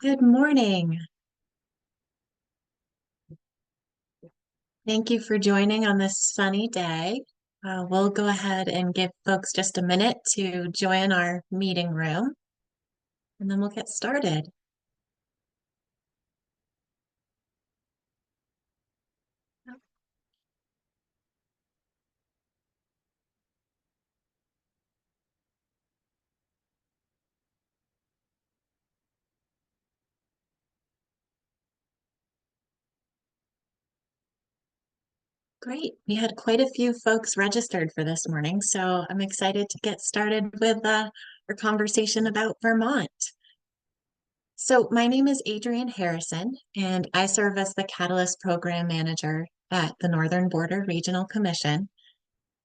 Good morning. Thank you for joining on this sunny day. We'll go ahead and give folks just a minute to join our meeting room, and then we'll get started. Great. We had quite a few folks registered for this morning, so I'm excited to get started with our conversation about Vermont. So my name is Adrienne Harrison, and I serve as the Catalyst Program Manager at the Northern Border Regional Commission.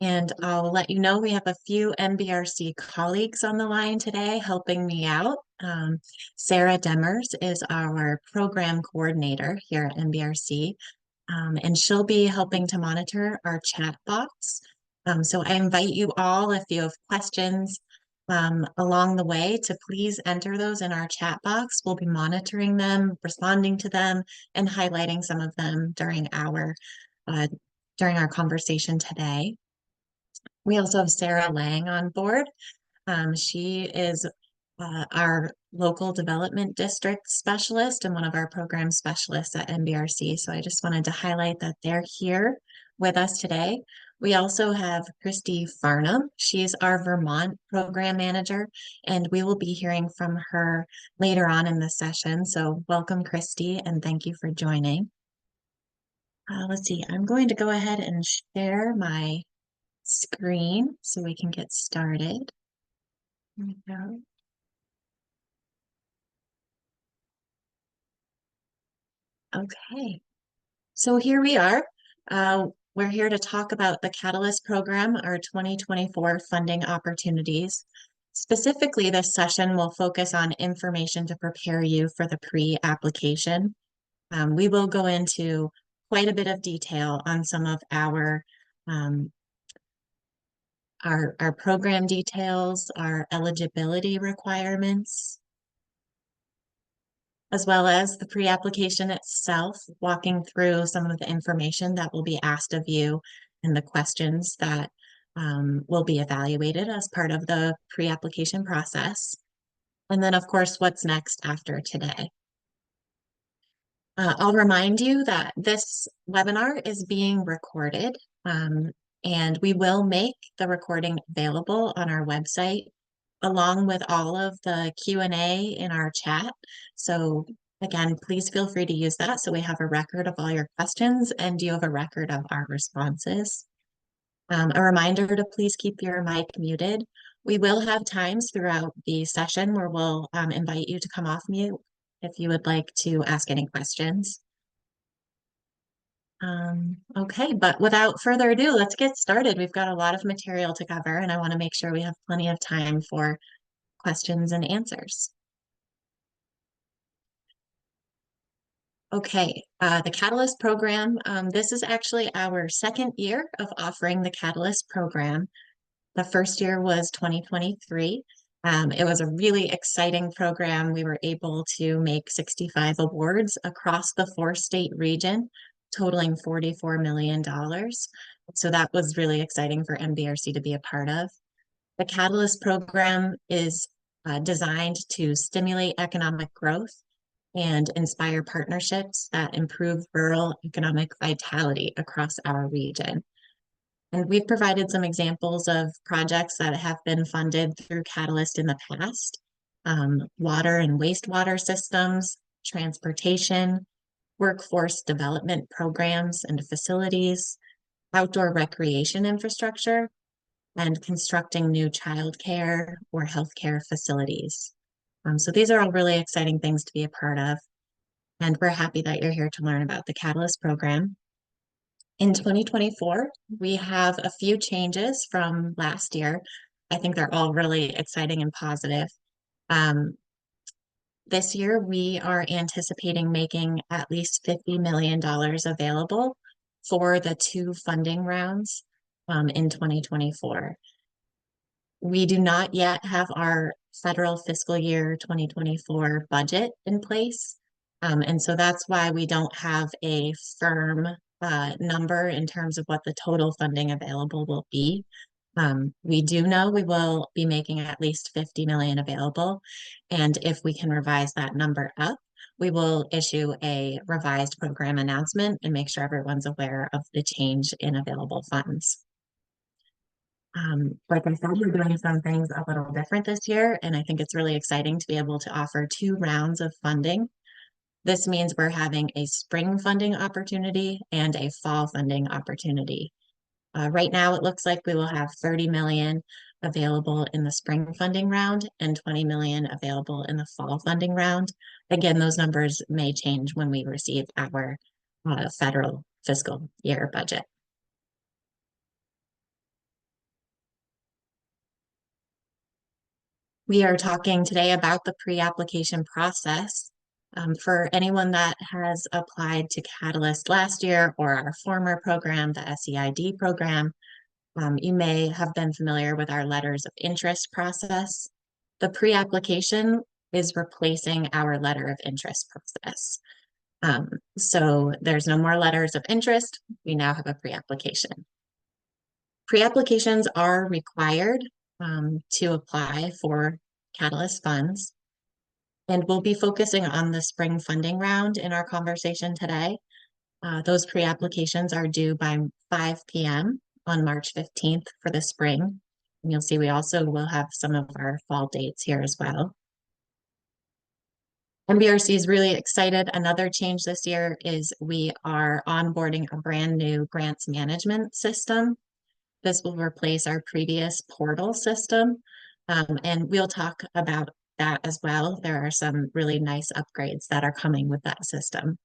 And I'll let you know we have a few NBRC colleagues on the line today helping me out. Sarah Demers is our program coordinator here at NBRC, and she'll be helping to monitor our chat box. So I invite you all, if you have questions along the way, to please enter those in our chat box. We'll be monitoring them, responding to them, and highlighting some of them uh, during our conversation today. We also have Sarah Lang on board. She is our local development district specialist and one of our program specialists at NBRC. So I just wanted to highlight that they're here with us today. We also have Christy Farnham. She's our Vermont program manager, and we will be hearing from her later on in the session. So welcome, Christy, and thank you for joining. Let's see, I'm going to go ahead and share my screen so we can get started. Here we go. Okay, so here we are. We're here to talk about the Catalyst program, our 2024 funding opportunities. Specifically, this session will focus on information to prepare you for the pre-application. We will go into quite a bit of detail on some of um, our program details, our eligibility requirements, as well as the pre-application itself, walking through some of the information that will be asked of you and the questions that will be evaluated as part of the pre-application process. And then, of course, what's next after today. I'll remind you that this webinar is being recorded, and we will make the recording available on our website along with all of the Q&A in our chat. So again, please feel free to use that so we have a record of all your questions and you have a record of our responses. A reminder to please keep your mic muted. We will have times throughout the session where we'll invite you to come off mute if you would like to ask any questions. Okay, but without further ado, let's get started. We've got a lot of material to cover, and I want to make sure we have plenty of time for questions and answers. Okay, the Catalyst program. This is actually our second year of offering the Catalyst program. The first year was 2023. It was a really exciting program. We were able to make 65 awards across the 4-state region, totaling $44 million. So that was really exciting for NBRC to be a part of. The Catalyst program is designed to stimulate economic growth and inspire partnerships that improve rural economic vitality across our region. And we've provided some examples of projects that have been funded through Catalyst in the past: water and wastewater systems, transportation, workforce development programs and facilities, outdoor recreation infrastructure, and constructing new childcare or healthcare facilities. So these are all really exciting things to be a part of, and we're happy that you're here to learn about the Catalyst program. In 2024, we have a few changes from last year. I think they're all really exciting and positive. Um, this year, we are anticipating making at least $50 million available for the 2 funding rounds in 2024. We do not yet have our federal fiscal year 2024 budget in place. And so that's why we don't have a firm number in terms of what the total funding available will be. We do know we will be making at least 50 million available. And if we can revise that number up, we will issue a revised program announcement and make sure everyone's aware of the change in available funds. Like I said, we're doing some things a little different this year, and I think it's really exciting to be able to offer 2 rounds of funding. This means we're having a spring funding opportunity and a fall funding opportunity. Right now, it looks like we will have 30 million available in the spring funding round and 20 million available in the fall funding round. Again, those numbers may change when we receive our federal fiscal year budget. We are talking today about the pre-application process. For anyone that has applied to Catalyst last year or our former program, the SEID program, you may have been familiar with our letters of interest process. The pre-application is replacing our letter of interest process. So there's no more letters of interest. We now have a pre-application. Pre-applications are required to apply for Catalyst funds. And we'll be focusing on the spring funding round in our conversation today. Those pre-applications are due by 5 p.m. on March 15th for the spring. And you'll see we also will have some of our fall dates here as well. NBRC is really excited. Another change this year is we are onboarding a brand new grants management system. This will replace our previous portal system. And we'll talk about that as well. There are some really nice upgrades that are coming with that system.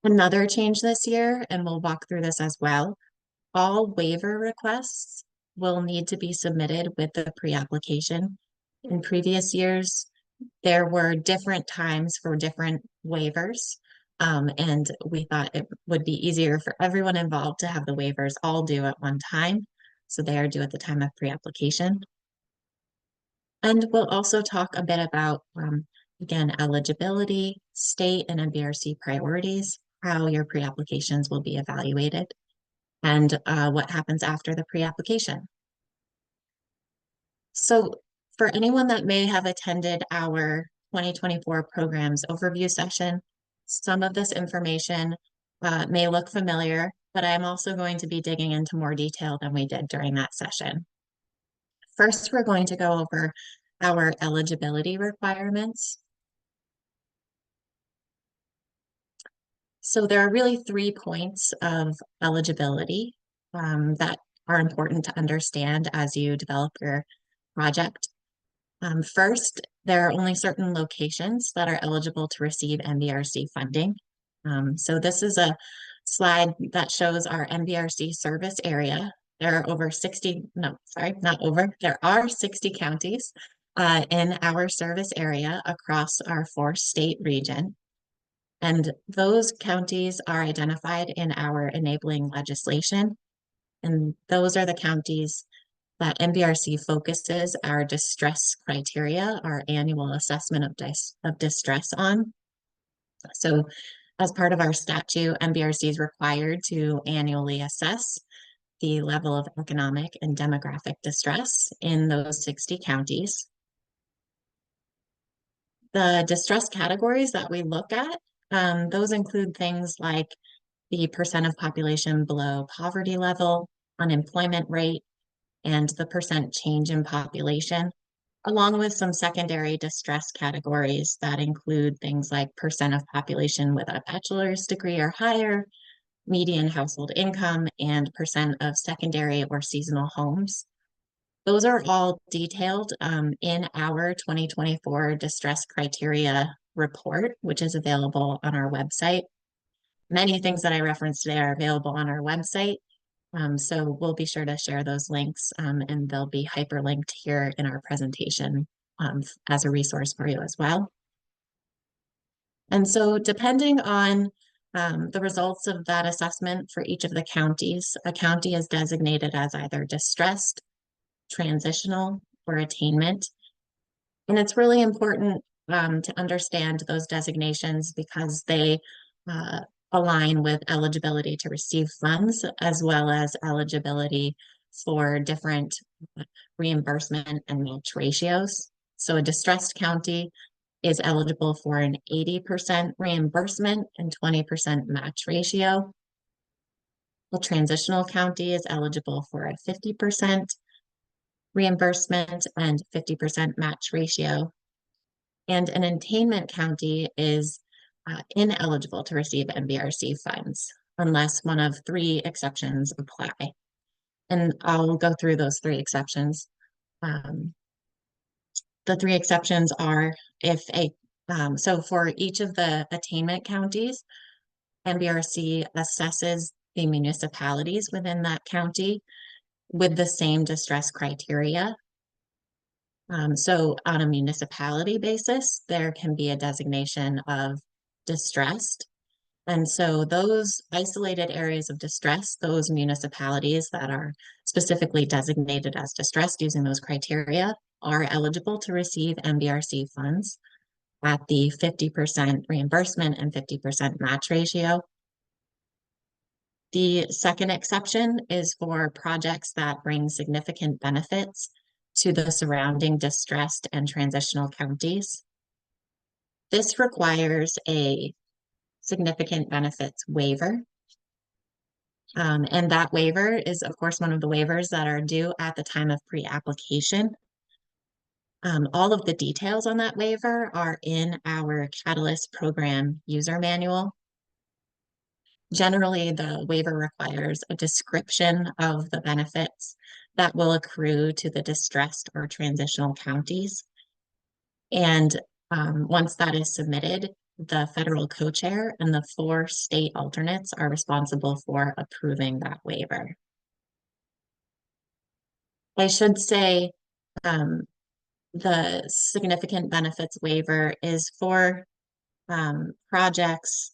Another change this year, and we'll walk through this as well, all waiver requests will need to be submitted with the pre-application. In previous years, there were different times for different waivers. And we thought it would be easier for everyone involved to have the waivers all due at one time. So they are due at the time of pre-application. And we'll also talk a bit about, again, eligibility, state and NBRC priorities, how your pre-applications will be evaluated, and what happens after the pre-application. So for anyone that may have attended our 2024 programs overview session, some of this information may look familiar, but I'm also going to be digging into more detail than we did during that session. First, we're going to go over our eligibility requirements. So there are really 3 points of eligibility that are important to understand as you develop your project. First, there are only certain locations that are eligible to receive NBRC funding. So this is a slide that shows our NBRC service area. There are over 60, no, sorry, not over, there are 60 counties in our service area across our 4-state region. And those counties are identified in our enabling legislation. And those are the counties that NBRC focuses our distress criteria, our annual assessment of distress on. So as part of our statute, NBRC is required to annually assess the level of economic and demographic distress in those 60 counties. The distress categories that we look at, those include things like the percent of population below poverty level, unemployment rate, and the percent change in population, along with some secondary distress categories that include things like percent of population with a bachelor's degree or higher, median household income, and percent of secondary or seasonal homes. Those are all detailed in our 2024 distress criteria report, which is available on our website. Many things that I referenced today are available on our website. So we'll be sure to share those links and they'll be hyperlinked here in our presentation as a resource for you as well. And so depending on the results of that assessment for each of the counties, a county is designated as either distressed, transitional, or attainment. And it's really important to understand those designations because they uh, align with eligibility to receive funds as well as eligibility for different reimbursement and match ratios. So a distressed county is eligible for an 80% reimbursement and 20% match ratio. A transitional county is eligible for a 50% reimbursement and 50% match ratio. And an attainment county is ineligible to receive NBRC funds unless one of three exceptions apply. And I'll go through those three exceptions. Um, the three exceptions are if so for each of the attainment counties, NBRC assesses the municipalities within that county with the same distress criteria. So on a municipality basis, there can be a designation of distressed. And so those isolated areas of distress, those municipalities that are specifically designated as distressed using those criteria are eligible to receive NBRC funds at the 50% reimbursement and 50% match ratio. The second exception is for projects that bring significant benefits to the surrounding distressed and transitional counties. This requires a significant benefits waiver. And that waiver is, of course, one of the waivers that are due at the time of pre-application. All of the details on that waiver are in our Catalyst program user manual. Generally, the waiver requires a description of the benefits that will accrue to the distressed or transitional counties. And once that is submitted, the federal co-chair and the 4 state alternates are responsible for approving that waiver. I should say the significant benefits waiver is for projects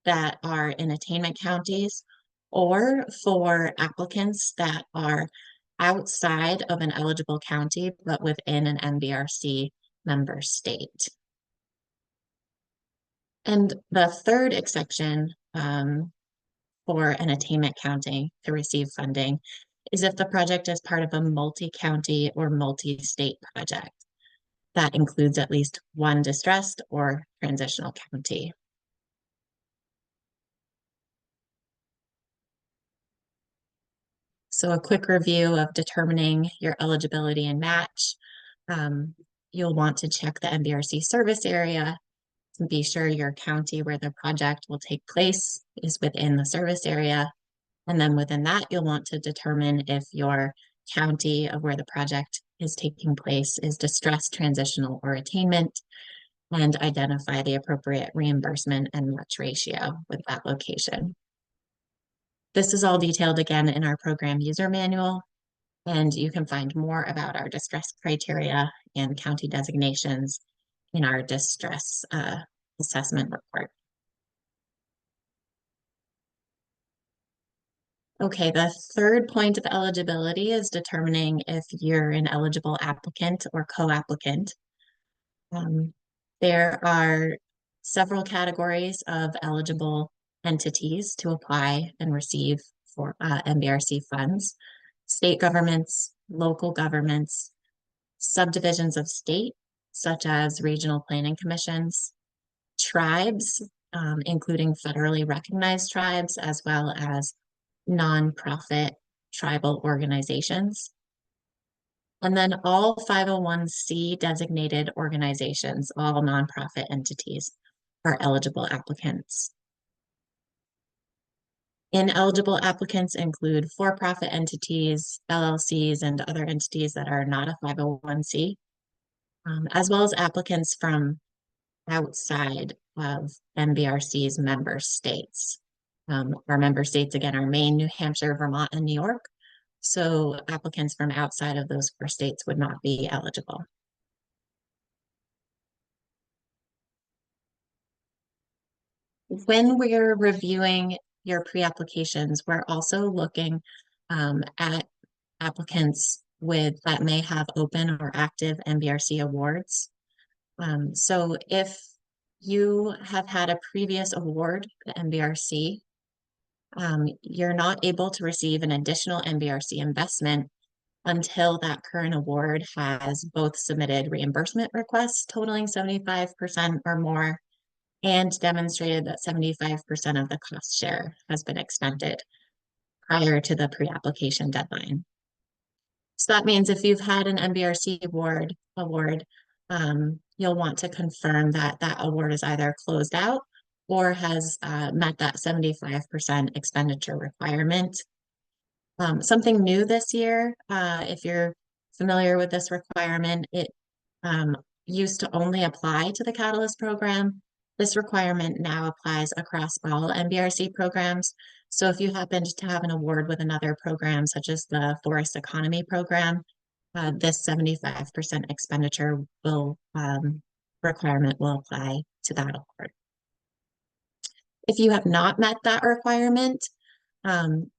that are in attainment counties or for applicants that are outside of an eligible county but within an NBRC member state. And the third exception for an attainment county to receive funding is if the project is part of a multi-county or multi-state project that includes at least one distressed or transitional county. So a quick review of determining your eligibility and match. You'll want to check the NBRC service area and be sure your county where the project will take place is within the service area. And then within that, you'll want to determine if your county of where the project is taking place is distressed, transitional, or attainment, and identify the appropriate reimbursement and match ratio with that location. This is all detailed again in our program user manual, and you can find more about our distress criteria and county designations in our distress assessment report. Okay, the third point of eligibility is determining if you're an eligible applicant or co-applicant. There are several categories of eligible entities to apply and receive for NBRC funds. State governments, local governments, subdivisions of state, such as regional planning commissions, tribes, including federally recognized tribes, as well as nonprofit tribal organizations. And then all 501c designated organizations, all nonprofit entities, are eligible applicants. Ineligible applicants include for-profit entities, LLCs, and other entities that are not a 501c, as well as applicants from outside of NBRC's member states. Our member states, again, are Maine, New Hampshire, Vermont, and New York. So applicants from outside of those 4 states would not be eligible. When we're reviewing your pre-applications, we're also looking at applicants' with that may have open or active NBRC awards. So if you have had a previous award, the NBRC, you're not able to receive an additional NBRC investment until that current award has both submitted reimbursement requests totaling 75% or more and demonstrated that 75% of the cost share has been expended prior to the pre-application deadline. So that means if you've had an NBRC award, you'll want to confirm that that award is either closed out or has met that 75% expenditure requirement. Something new this year, if you're familiar with this requirement, it used to only apply to the Catalyst program. This requirement now applies across all NBRC programs. So if you happen to have an award with another program, such as the Forest Economy Program, this 75% expenditure requirement will apply to that award. If you have not met that requirement,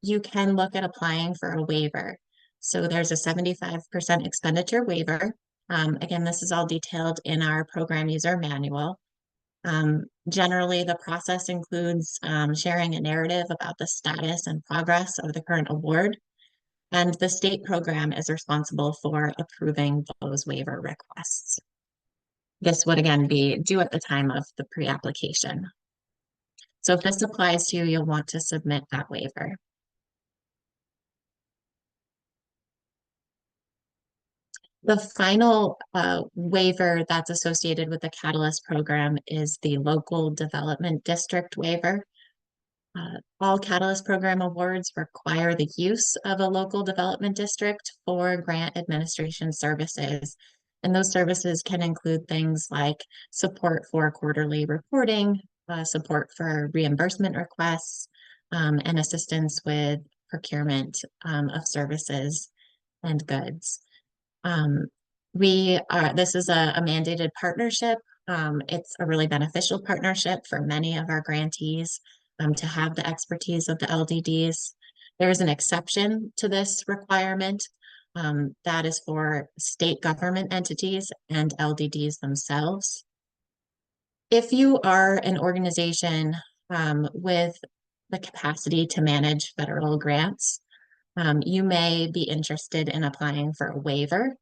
you can look at applying for a waiver. So there's a 75% expenditure waiver. Again, this is all detailed in our program user manual. Generally, the process includes sharing a narrative about the status and progress of the current award, and the state program is responsible for approving those waiver requests. This would again be due at the time of the pre-application. So if this applies to you, you'll want to submit that waiver. The final waiver that's associated with the Catalyst program is the Local Development District waiver. All Catalyst program awards require the use of a local development district for grant administration services. And those services can include things like support for quarterly reporting, support for reimbursement requests, and assistance with procurement of services and goods. This is a mandated partnership. It's a really beneficial partnership for many of our grantees to have the expertise of the LDDs. There is an exception to this requirement that is for state government entities and LDDs themselves. If you are an organization with the capacity to manage federal grants, you may be interested in applying for a waiver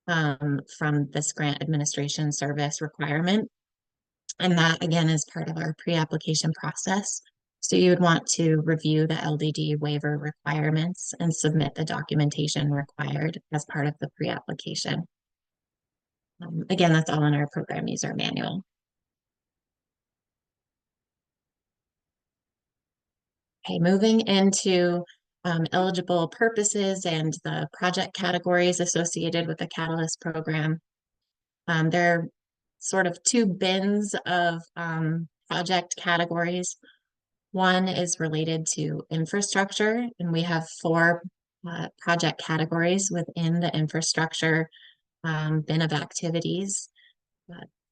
from this grant administration service requirement. And that again is part of our pre-application process. So you would want to review the LDD waiver requirements and submit the documentation required as part of the pre-application. Again, that's all in our program user manual. Okay, moving into eligible purposes and the project categories associated with the Catalyst program. There are sort of two bins of project categories. One is related to infrastructure, and we have four project categories within the infrastructure bin of activities.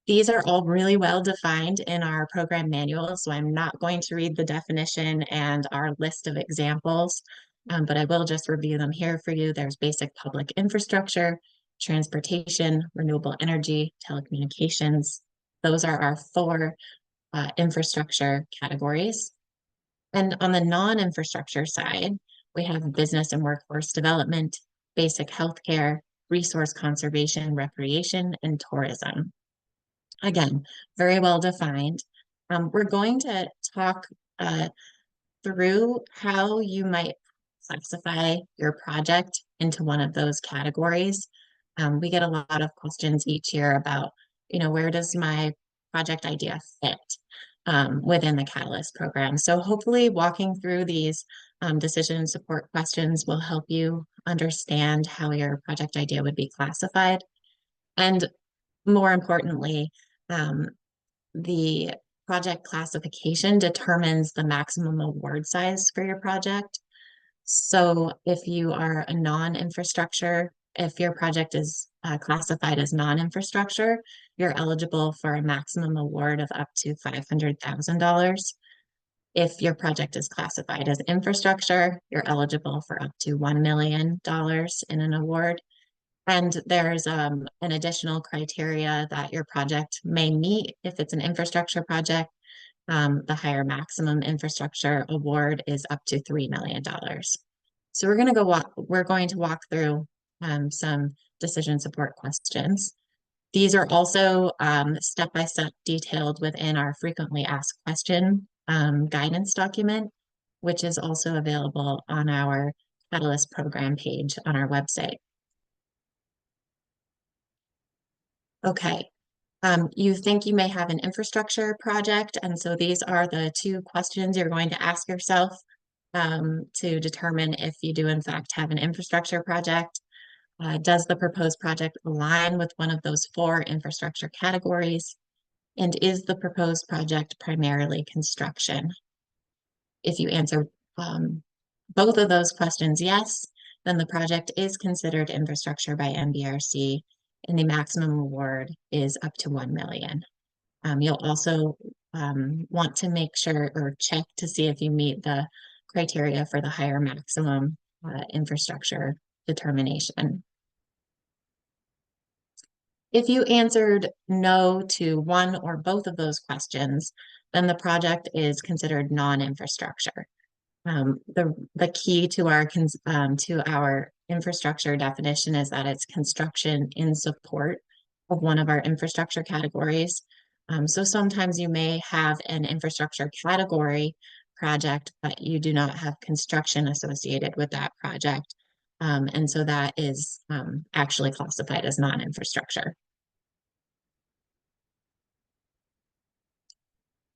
These are all really well defined in our program manual, so I'm not going to read the definition and our list of examples, but I will just review them here for you. There's basic public infrastructure, transportation, renewable energy, telecommunications. Those are our four infrastructure categories. And on the non-infrastructure side, we have business and workforce development, basic healthcare, resource conservation, recreation, and tourism. Again, very well defined. We're going to talk through how you might classify your project into one of those categories. We get a lot of questions each year about, where does my project idea fit within the Catalyst program? So hopefully walking through these decision support questions will help you understand how your project idea would be classified. And more importantly, the project classification determines the maximum award size for your project. So if you are a non-infrastructure, if your project is classified as non-infrastructure, you're eligible for a maximum award of up to $500,000. If your project is classified as infrastructure, you're eligible for up to $1 million in an award. And there's an additional criteria that your project may meet if it's an infrastructure project. The higher maximum infrastructure award is up to $3 million. So we're going to walk through some decision support questions. These are also step-by-step detailed within our frequently asked question guidance document, which is also available on our Catalyst program page on our website. Okay, you think you may have an infrastructure project, and so these are the two questions you're going to ask yourself to determine if you do in fact have an infrastructure project. Does the proposed project align with one of those four infrastructure categories? And is the proposed project primarily construction? If you answer both of those questions yes, then the project is considered infrastructure by NBRC, and the maximum award is up to $1 million. You'll also want to make sure or check to see if you meet the criteria for the higher maximum infrastructure determination. If you answered no to one or both of those questions, then the project is considered non-infrastructure. The key to our infrastructure definition is that it's construction in support of one of our infrastructure categories. So sometimes you may have an infrastructure category project, but you do not have construction associated with that project. And so that is actually classified as non-infrastructure.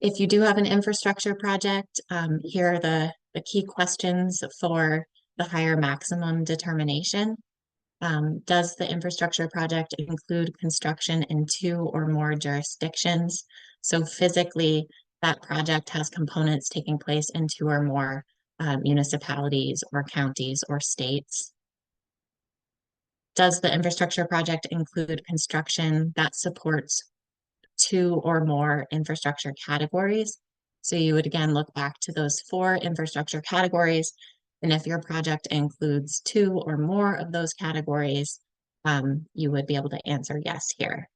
If you do have an infrastructure project, here are the key questions for the higher maximum determination. Does the infrastructure project include construction in two or more jurisdictions? So physically, that project has components taking place in two or more municipalities or counties or states. Does the infrastructure project include construction that supports two or more infrastructure categories? So you would again look back to those four infrastructure categories. And if your project includes two or more of those categories, you would be able to answer yes here.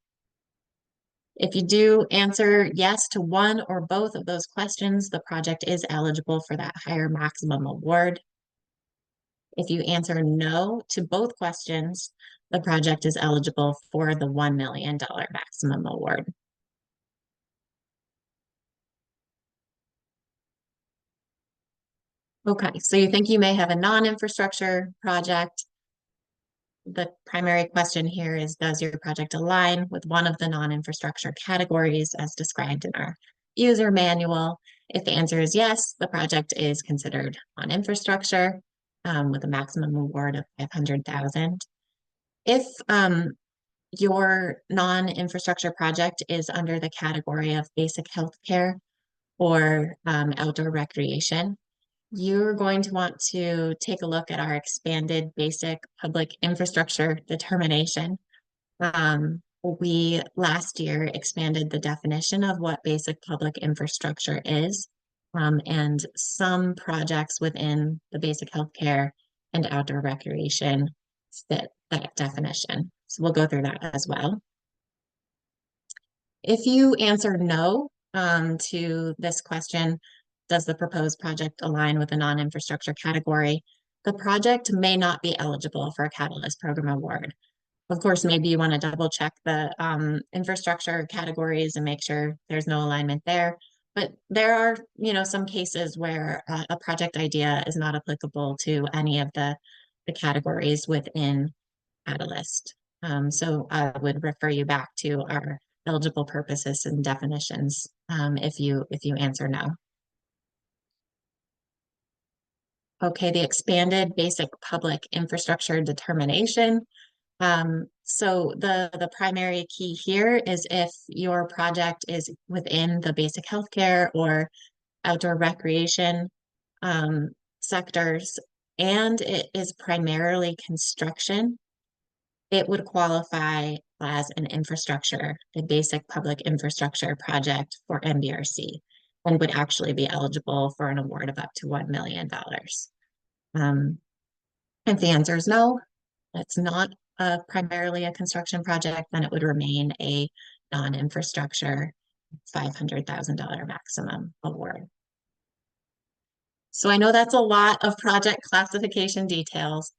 If you do answer yes to one or both of those questions, the project is eligible for that higher maximum award. If you answer no to both questions, the project is eligible for the $1 million maximum award. Okay, so you think you may have a non-infrastructure project. The primary question here is, does your project align with one of the non-infrastructure categories as described in our user manual? If the answer is yes, the project is considered non-infrastructure with a maximum award of $500,000. If your non-infrastructure project is under the category of basic healthcare or outdoor recreation, you're going to want to take a look at our expanded basic public infrastructure determination. We last year expanded the definition of what basic public infrastructure is, and some projects within the basic healthcare and outdoor recreation fit that definition. So we'll go through that as well. If you answer no to this question, does the proposed project align with a non-infrastructure category? The project may not be eligible for a Catalyst program award. Of course, maybe you want to double check the infrastructure categories and make sure there's no alignment there. But there are, some cases where a project idea is not applicable to any of the categories within Catalyst. So I would refer you back to our eligible purposes and definitions if you answer no. Okay, the expanded basic public infrastructure determination. So the primary key here is if your project is within the basic healthcare or outdoor recreation sectors, and it is primarily construction, it would qualify as an infrastructure, a basic public infrastructure project for NBRC, and would actually be eligible for an award of up to $1 million. If the answer is no, it's not primarily a construction project, then it would remain a non-infrastructure $500,000 maximum award. So I know that's a lot of project classification details.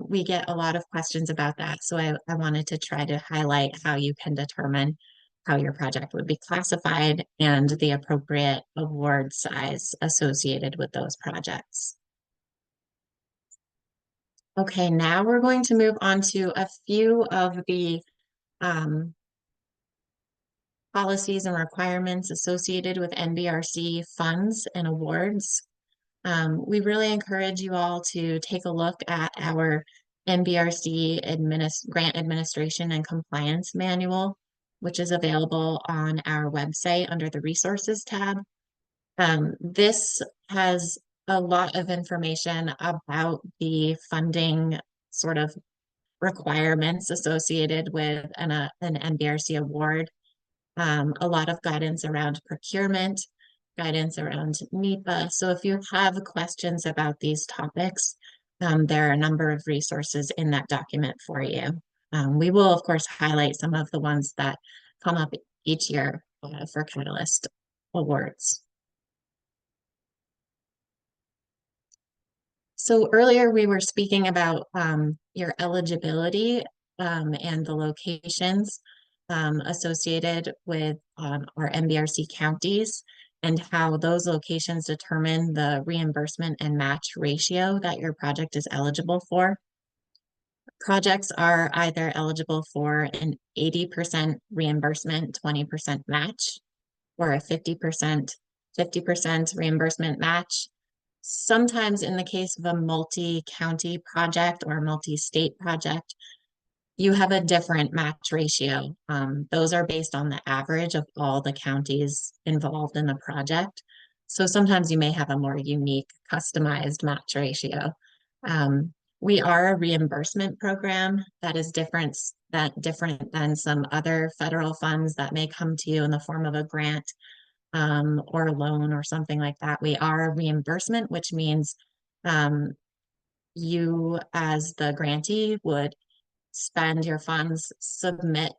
We get a lot of questions about that. So I wanted to try to highlight how you can determine how your project would be classified and the appropriate award size associated with those projects. Okay, now we're going to move on to a few of the um, policies and requirements associated with NBRC funds and awards. We really encourage you all to take a look at our NBRC Grant Administration and Compliance Manual, which is available on our website under the Resources tab. This has a lot of information about the funding sort of requirements associated with an NBRC award. A lot of guidance around procurement, guidance around NEPA. So if you have questions about these topics, there are a number of resources in that document for you. We will, of course, highlight some of the ones that come up each year for Catalyst awards. So earlier we were speaking about your eligibility and the locations associated with our NBRC counties and how those locations determine the reimbursement and match ratio that your project is eligible for. Projects are either eligible for an 80% reimbursement, 20% match, or a 50% reimbursement match. Sometimes in the case of a multi-county project or multi-state project, you have a different match ratio. Those are based on the average of all the counties involved in the project. So sometimes you may have a more unique, customized match ratio. We are a reimbursement program that is different than some other federal funds that may come to you in the form of a grant or a loan or something like that. We are a reimbursement, which means you as the grantee would spend your funds, submit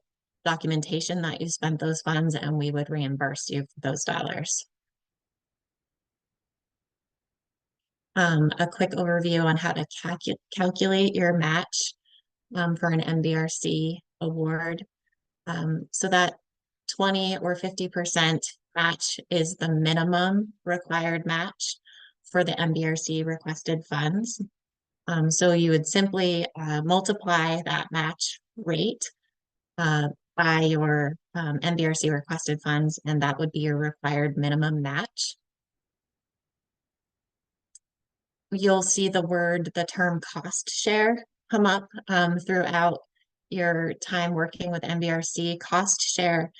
documentation that you spent those funds, and we would reimburse you for those dollars. A quick overview on how to calculate your match for an NBRC award. So that 20 or 50% match is the minimum required match for the NBRC requested funds. So you would simply multiply that match rate by your NBRC requested funds, and that would be your required minimum match. You'll see the term cost share come up throughout your time working with NBRC. Cost share,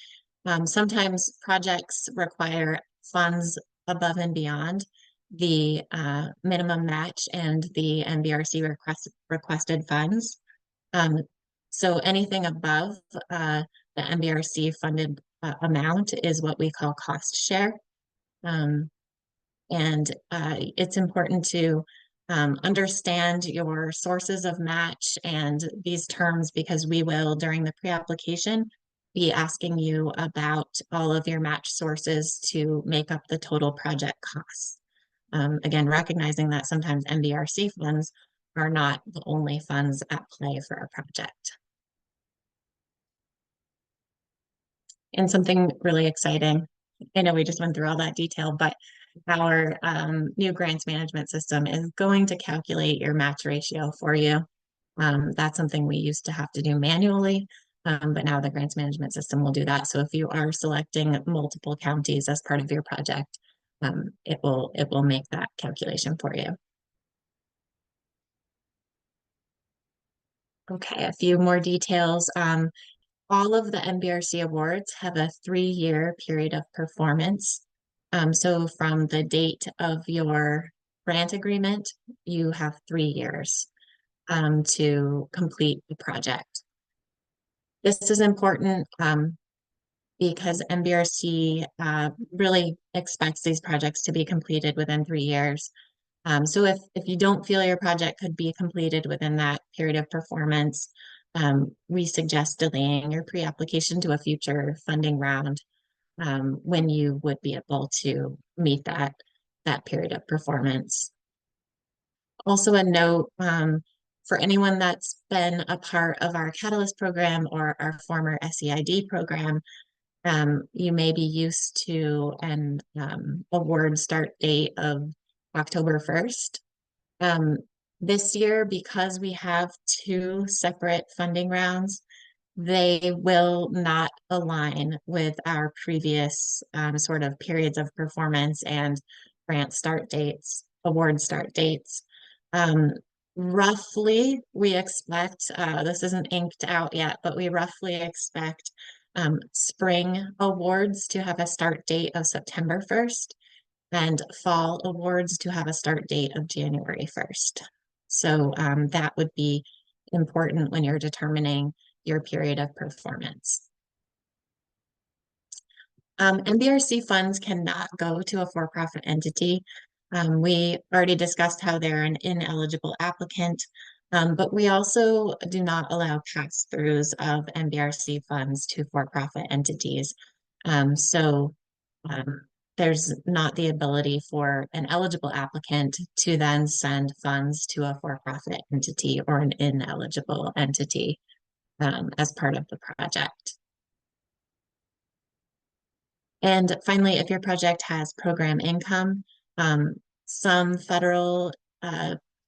sometimes projects require funds above and beyond the minimum match and the NBRC requested funds. So anything above the NBRC funded amount is what we call cost share. And it's important to understand your sources of match and these terms because we will, during the pre-application, be asking you about all of your match sources to make up the total project costs. Again, recognizing that sometimes NBRC funds are not the only funds at play for a project. And something really exciting, I know we just went through all that detail, but our new grants management system is going to calculate your match ratio for you. That's something we used to have to do manually, but now the grants management system will do that. So if you are selecting multiple counties as part of your project, it will make that calculation for you. Okay, a few more details. All of the NBRC awards have a 3-year period of performance. So from the date of your grant agreement, you have 3 years to complete the project. This is important because NBRC really expects these projects to be completed within 3 years. So if you don't feel your project could be completed within that period of performance, we suggest delaying your pre-application to a future funding round when you would be able to meet that period of performance. Also a note, for anyone that's been a part of our Catalyst program or our former SEID program, you may be used to an award start date of October 1st. This year, because we have two separate funding rounds, they will not align with our previous sort of periods of performance and grant start dates, award start dates. Um, Roughly, we expect, this isn't inked out yet, but we roughly expect spring awards to have a start date of September 1st and fall awards to have a start date of January 1st. So that would be important when you're determining your period of performance. NBRC funds cannot go to a for-profit entity. We already discussed how they're an ineligible applicant, but we also do not allow pass-throughs of NBRC funds to for-profit entities. So there's not the ability for an eligible applicant to then send funds to a for-profit entity or an ineligible entity as part of the project. And finally, if your project has program income, some federal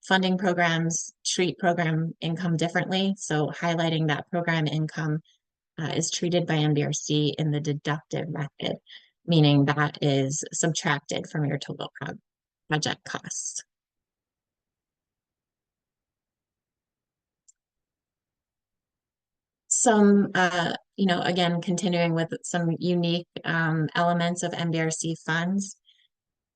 funding programs treat program income differently. So highlighting that program income is treated by NBRC in the deductive method, meaning that is subtracted from your total project costs. Some, again, continuing with some unique elements of NBRC funds.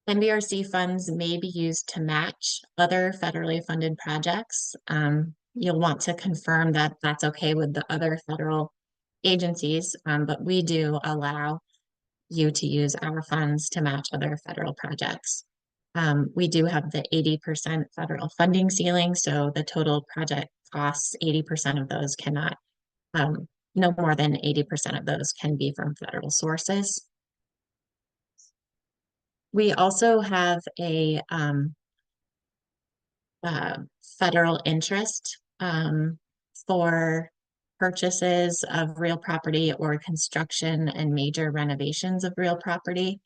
NBRC funds may be used to match other federally funded projects. You'll want to confirm that that's okay with the other federal agencies, but we do allow you to use our funds to match other federal projects. We do have the 80% federal funding ceiling, so the total project costs, 80% of those cannot, no more than 80% of those can be from federal sources. We also have a federal interest for purchases of real property or construction and major renovations of real property.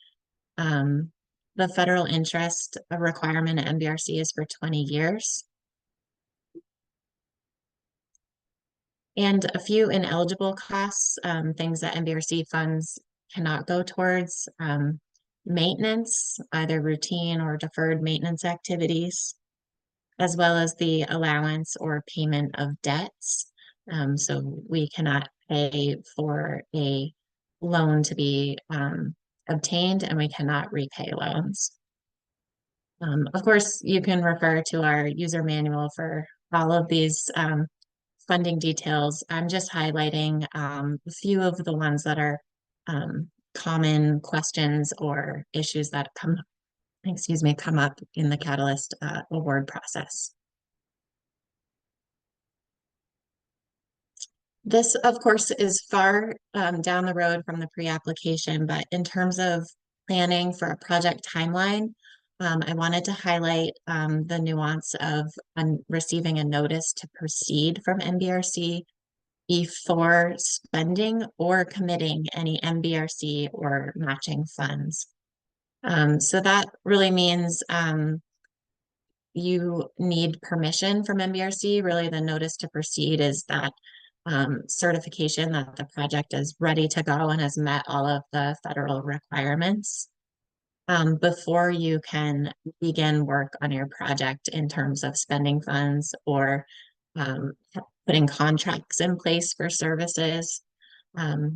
The federal interest requirement at NBRC is for 20 years. And a few ineligible costs, things that NBRC funds cannot go towards, maintenance, either routine or deferred maintenance activities, as well as the allowance or payment of debts. So we cannot pay for a loan to be obtained, and we cannot repay loans. Of course, you can refer to our user manual for all of these funding details. I'm just highlighting a few of the ones that are common questions or issues that come up in the Catalyst award process. This, of course, is far down the road from the pre-application, but in terms of planning for a project timeline, I wanted to highlight the nuance of receiving a notice to proceed from NBRC before spending or committing any NBRC or matching funds. So that really means you need permission from NBRC. Really, the notice to proceed is that certification that the project is ready to go and has met all of the federal requirements before you can begin work on your project in terms of spending funds or putting contracts in place for services.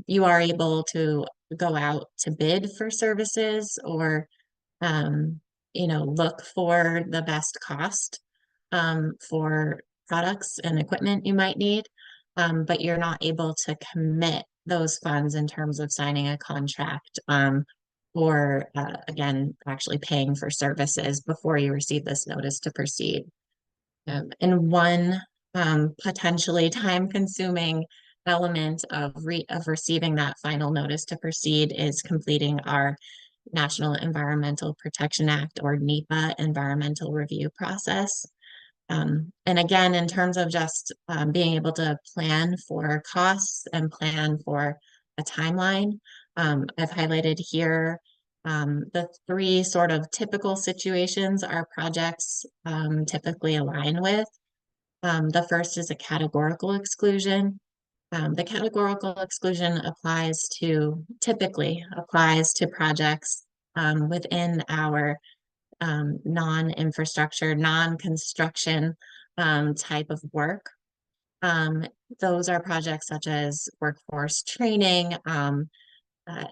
You are able to go out to bid for services or look for the best cost for products and equipment you might need, but you're not able to commit those funds in terms of signing a contract or again, actually paying for services before you receive this notice to proceed. And one potentially time-consuming element of receiving that final notice to proceed is completing our National Environmental Protection Act, or NEPA, environmental review process. And again, in terms of just being able to plan for costs and plan for a timeline, I've highlighted here the three sort of typical situations our projects typically align with. The first is a categorical exclusion. The categorical exclusion typically applies to projects within our non-infrastructure, non-construction type of work. Um, those are projects such as workforce training,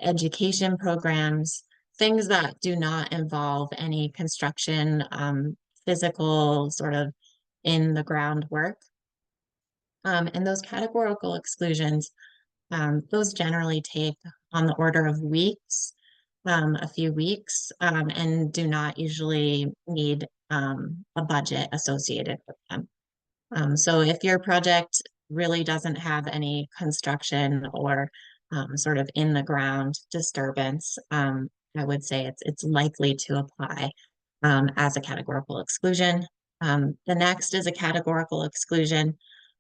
education programs, things that do not involve any construction, physical sort of in the ground work. And those categorical exclusions, those generally take on the order of weeks, a few weeks, and do not usually need a budget associated with them. So if your project really doesn't have any construction or sort of in the ground disturbance, I would say it's likely to apply as a categorical exclusion. The next is a categorical exclusion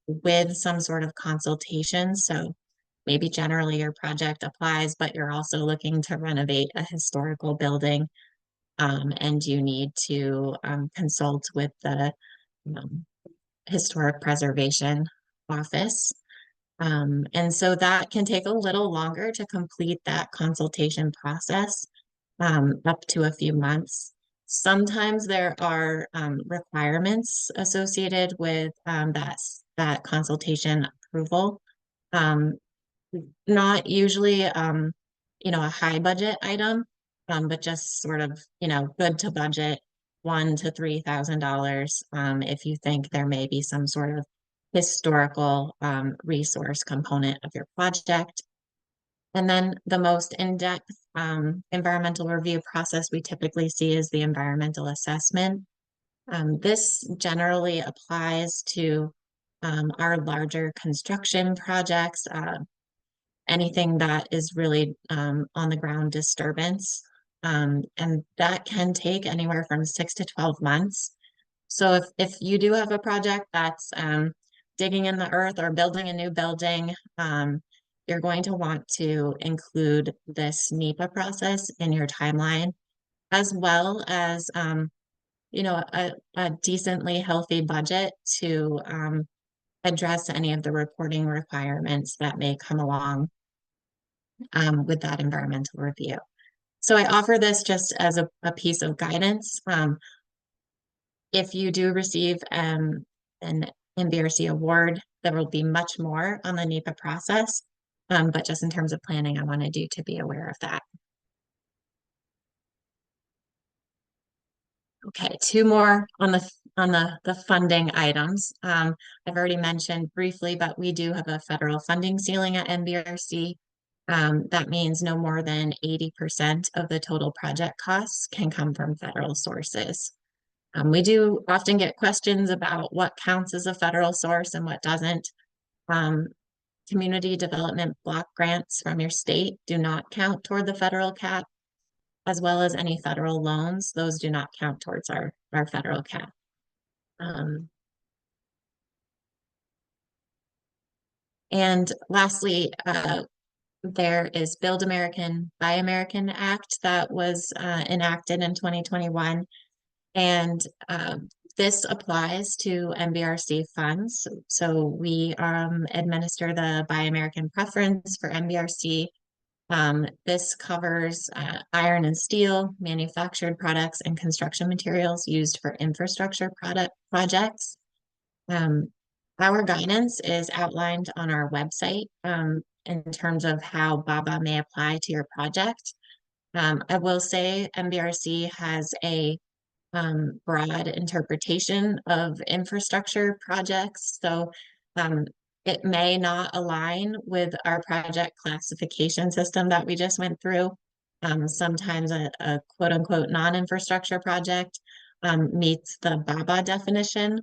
with some sort of consultation. So maybe generally your project applies, but you're also looking to renovate a historical building, and you need to consult with the um, Historic Preservation Office. And so that can take a little longer to complete that consultation process, up to a few months. Sometimes there are requirements associated with that consultation approval. Um, Not usually, a high budget item, but just sort of, good to budget $1,000 to $3,000, if you think there may be some sort of historical resource component of your project. And then the most in-depth environmental review process we typically see is the environmental assessment. This generally applies to our larger construction projects, anything that is really on the ground disturbance. And that can take anywhere from 6 to 12 months. So if you do have a project that's digging in the earth or building a new building, you're going to want to include this NEPA process in your timeline, as well as a decently healthy budget to address any of the reporting requirements that may come along with that environmental review. So I offer this just as a piece of guidance. If you do receive an NBRC award, there will be much more on the NEPA process. But just in terms of planning, I wanted you to be aware of that. Okay, two more on the funding items. I've already mentioned briefly, but we do have a federal funding ceiling at NBRC. That means no more than 80% of the total project costs can come from federal sources. We do often get questions about what counts as a federal source and what doesn't. Um, Community development block grants from your state do not count toward the federal cap, as well as any federal loans. Those do not count towards our federal cap. And lastly, there is Build American, Buy American Act that was enacted in 2021. And this applies to NBRC funds. So we administer the Buy American preference for NBRC. This covers iron and steel, manufactured products, and construction materials used for infrastructure projects. Our guidance is outlined on our website in terms of how BABA may apply to your project. I will say NBRC has a broad interpretation of infrastructure projects. So it may not align with our project classification system that we just went through. Sometimes a quote unquote non-infrastructure project meets the BABA definition.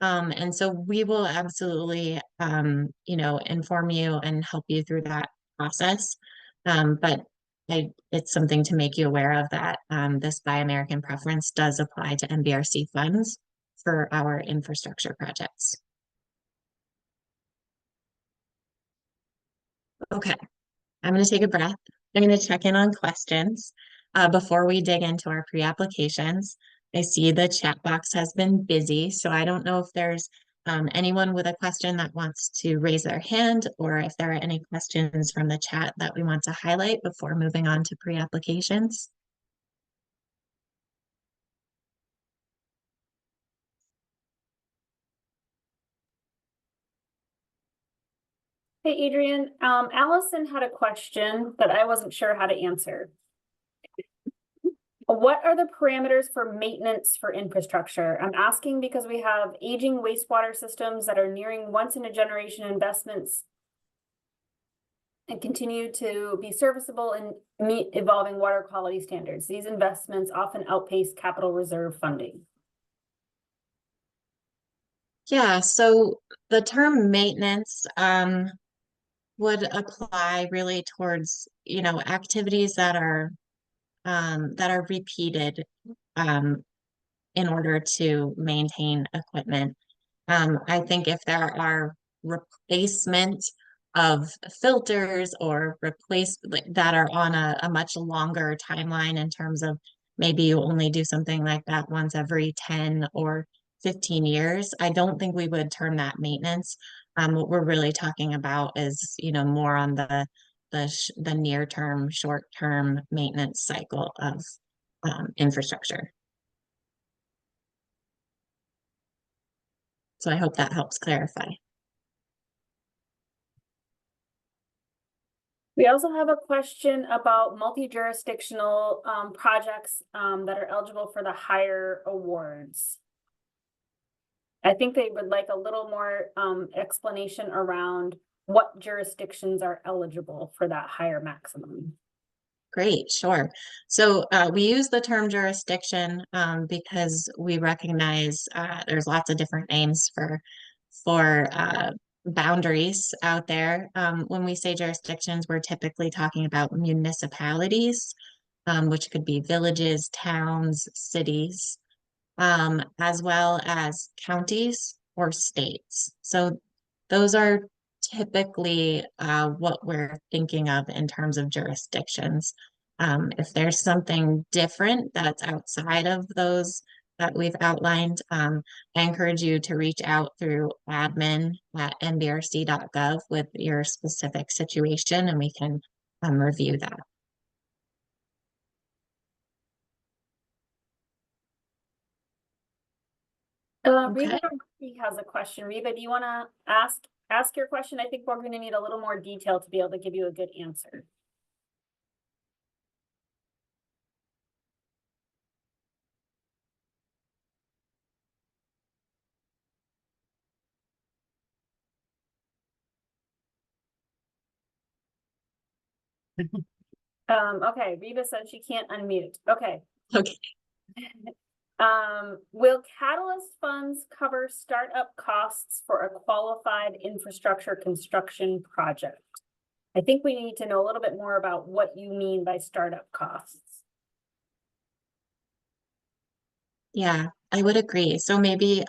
And so we will absolutely, inform you and help you through that process. But it's something to make you aware of that this Buy American preference does apply to NBRC funds for our infrastructure projects. Okay, I'm going to take a breath. I'm going to check in on questions before we dig into our pre-applications. I see the chat box has been busy, so I don't know if there's anyone with a question that wants to raise their hand or if there are any questions from the chat that we want to highlight before moving on to pre-applications. Hey, Adrian, Allison had a question that I wasn't sure how to answer. What are the parameters for maintenance for infrastructure? I'm asking because we have aging wastewater systems that are nearing once-in-a-generation investments and continue to be serviceable and meet evolving water quality standards. These investments often outpace capital reserve funding. Yeah, so the term maintenance would apply really towards, activities that are repeated um, in order to maintain equipment. I think if there are replacement of filters or that are on a much longer timeline in terms of maybe you only do something like that once every 10 or 15 years, I don't think we would term that maintenance. What we're really talking about is, more on the near term, short term maintenance cycle of infrastructure. So I hope that helps clarify. We also have a question about multi-jurisdictional projects that are eligible for the higher awards. I think they would like a little more explanation around what jurisdictions are eligible for that higher maximum. Great, sure. So we use the term jurisdiction because we recognize there's lots of different names for boundaries out there. When we say jurisdictions, we're typically talking about municipalities, which could be villages, towns, cities, as well as counties or states. So those are typically what we're thinking of in terms of jurisdictions. If there's something different that's outside of those that we've outlined, I encourage you to reach out through admin at nbrc.gov with your specific situation and we can review that. Okay. Reba has a question. Reba, do you want to ask your question? I think we're going to need a little more detail to be able to give you a good answer. Okay, Reba said she can't unmute. Okay. Okay. Will Catalyst funds cover startup costs for a qualified infrastructure construction project? I think we need to know a little bit more about what you mean by startup costs. Yeah, I would agree. So maybe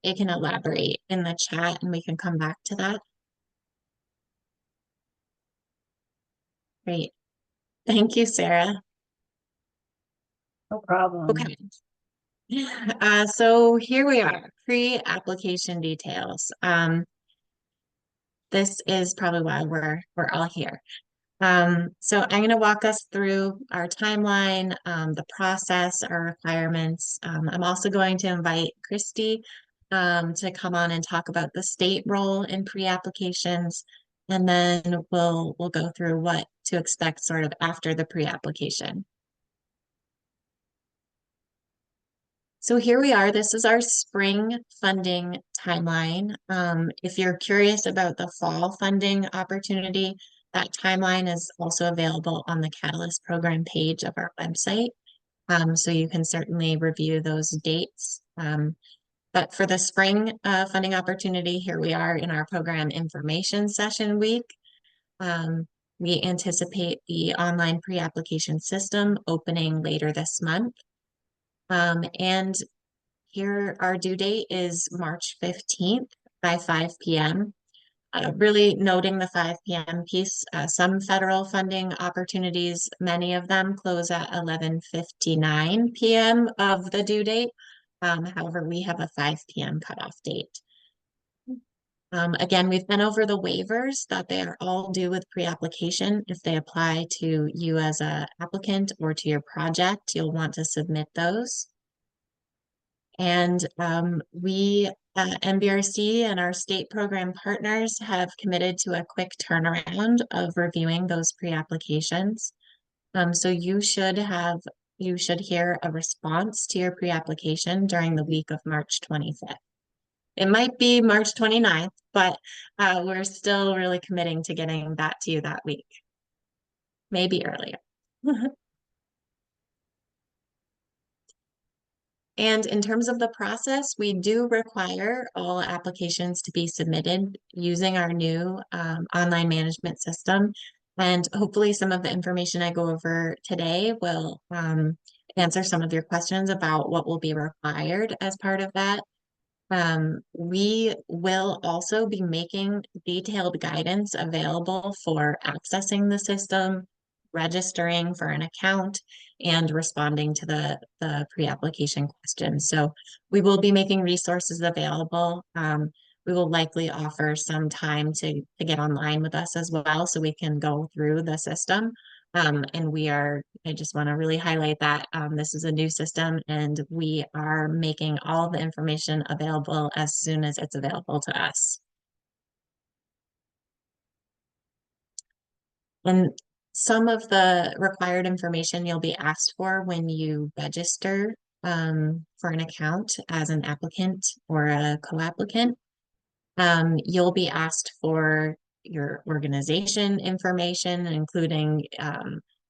it can elaborate in the chat and we can come back to that. Great. Thank you, Sarah. No problem. Okay. So here we are, pre-application details. This is probably why we're all here. So I'm going to walk us through our timeline, the process, our requirements. I'm also going to invite Christy to come on and talk about the state role in pre-applications, and then we'll go through what to expect sort of after the pre-application. So here we are. This is our spring funding timeline. If you're curious about the fall funding opportunity, that timeline is also available on the Catalyst program page of our website. So you can certainly review those dates. But for the spring funding opportunity, here we are in our program information session week. We anticipate the online pre-application system opening later this month. And here our due date is March 15th by 5 p.m. Really noting the 5 p.m. piece, some federal funding opportunities, many of them close at 11:59 p.m. of the due date. However, we have a 5 p.m. cutoff date. Again, we've been over the waivers that they are all due with pre-application. If they apply to you as a applicant or to your project, you'll want to submit those. And we NBRC and our state program partners have committed to a quick turnaround of reviewing those pre-applications. So you should hear a response to your pre-application during the week of March 25th. It might be March 29th, but we're still really committing to getting that to you that week, maybe earlier. And in terms of the process, we do require all applications to be submitted using our new online management system. And hopefully some of the information I go over today will answer some of your questions about what will be required as part of that. We will also be making detailed guidance available for accessing the system, registering for an account, and responding to the pre-application questions. So we will be making resources available. We will likely offer some time to get online with us as well so we can go through the system. I just want to really highlight that this is a new system and we are making all the information available as soon as it's available to us. And some of the required information you'll be asked for when you register for an account as an applicant or a co-applicant. You'll be asked for your organization information, including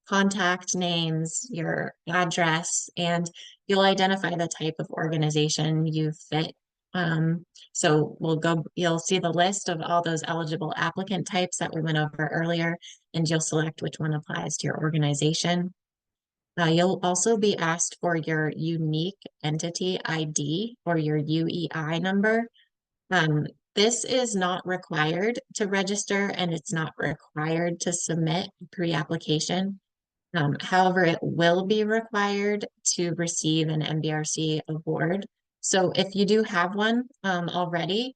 contact names, your address, and you'll identify the type of organization you fit. So you'll see the list of all those eligible applicant types that we went over earlier, and you'll select which one applies to your organization. You'll also be asked for your unique entity ID or your UEI number. This is not required to register and it's not required to submit pre-application. However, it will be required to receive an NBRC award. So if you do have one already,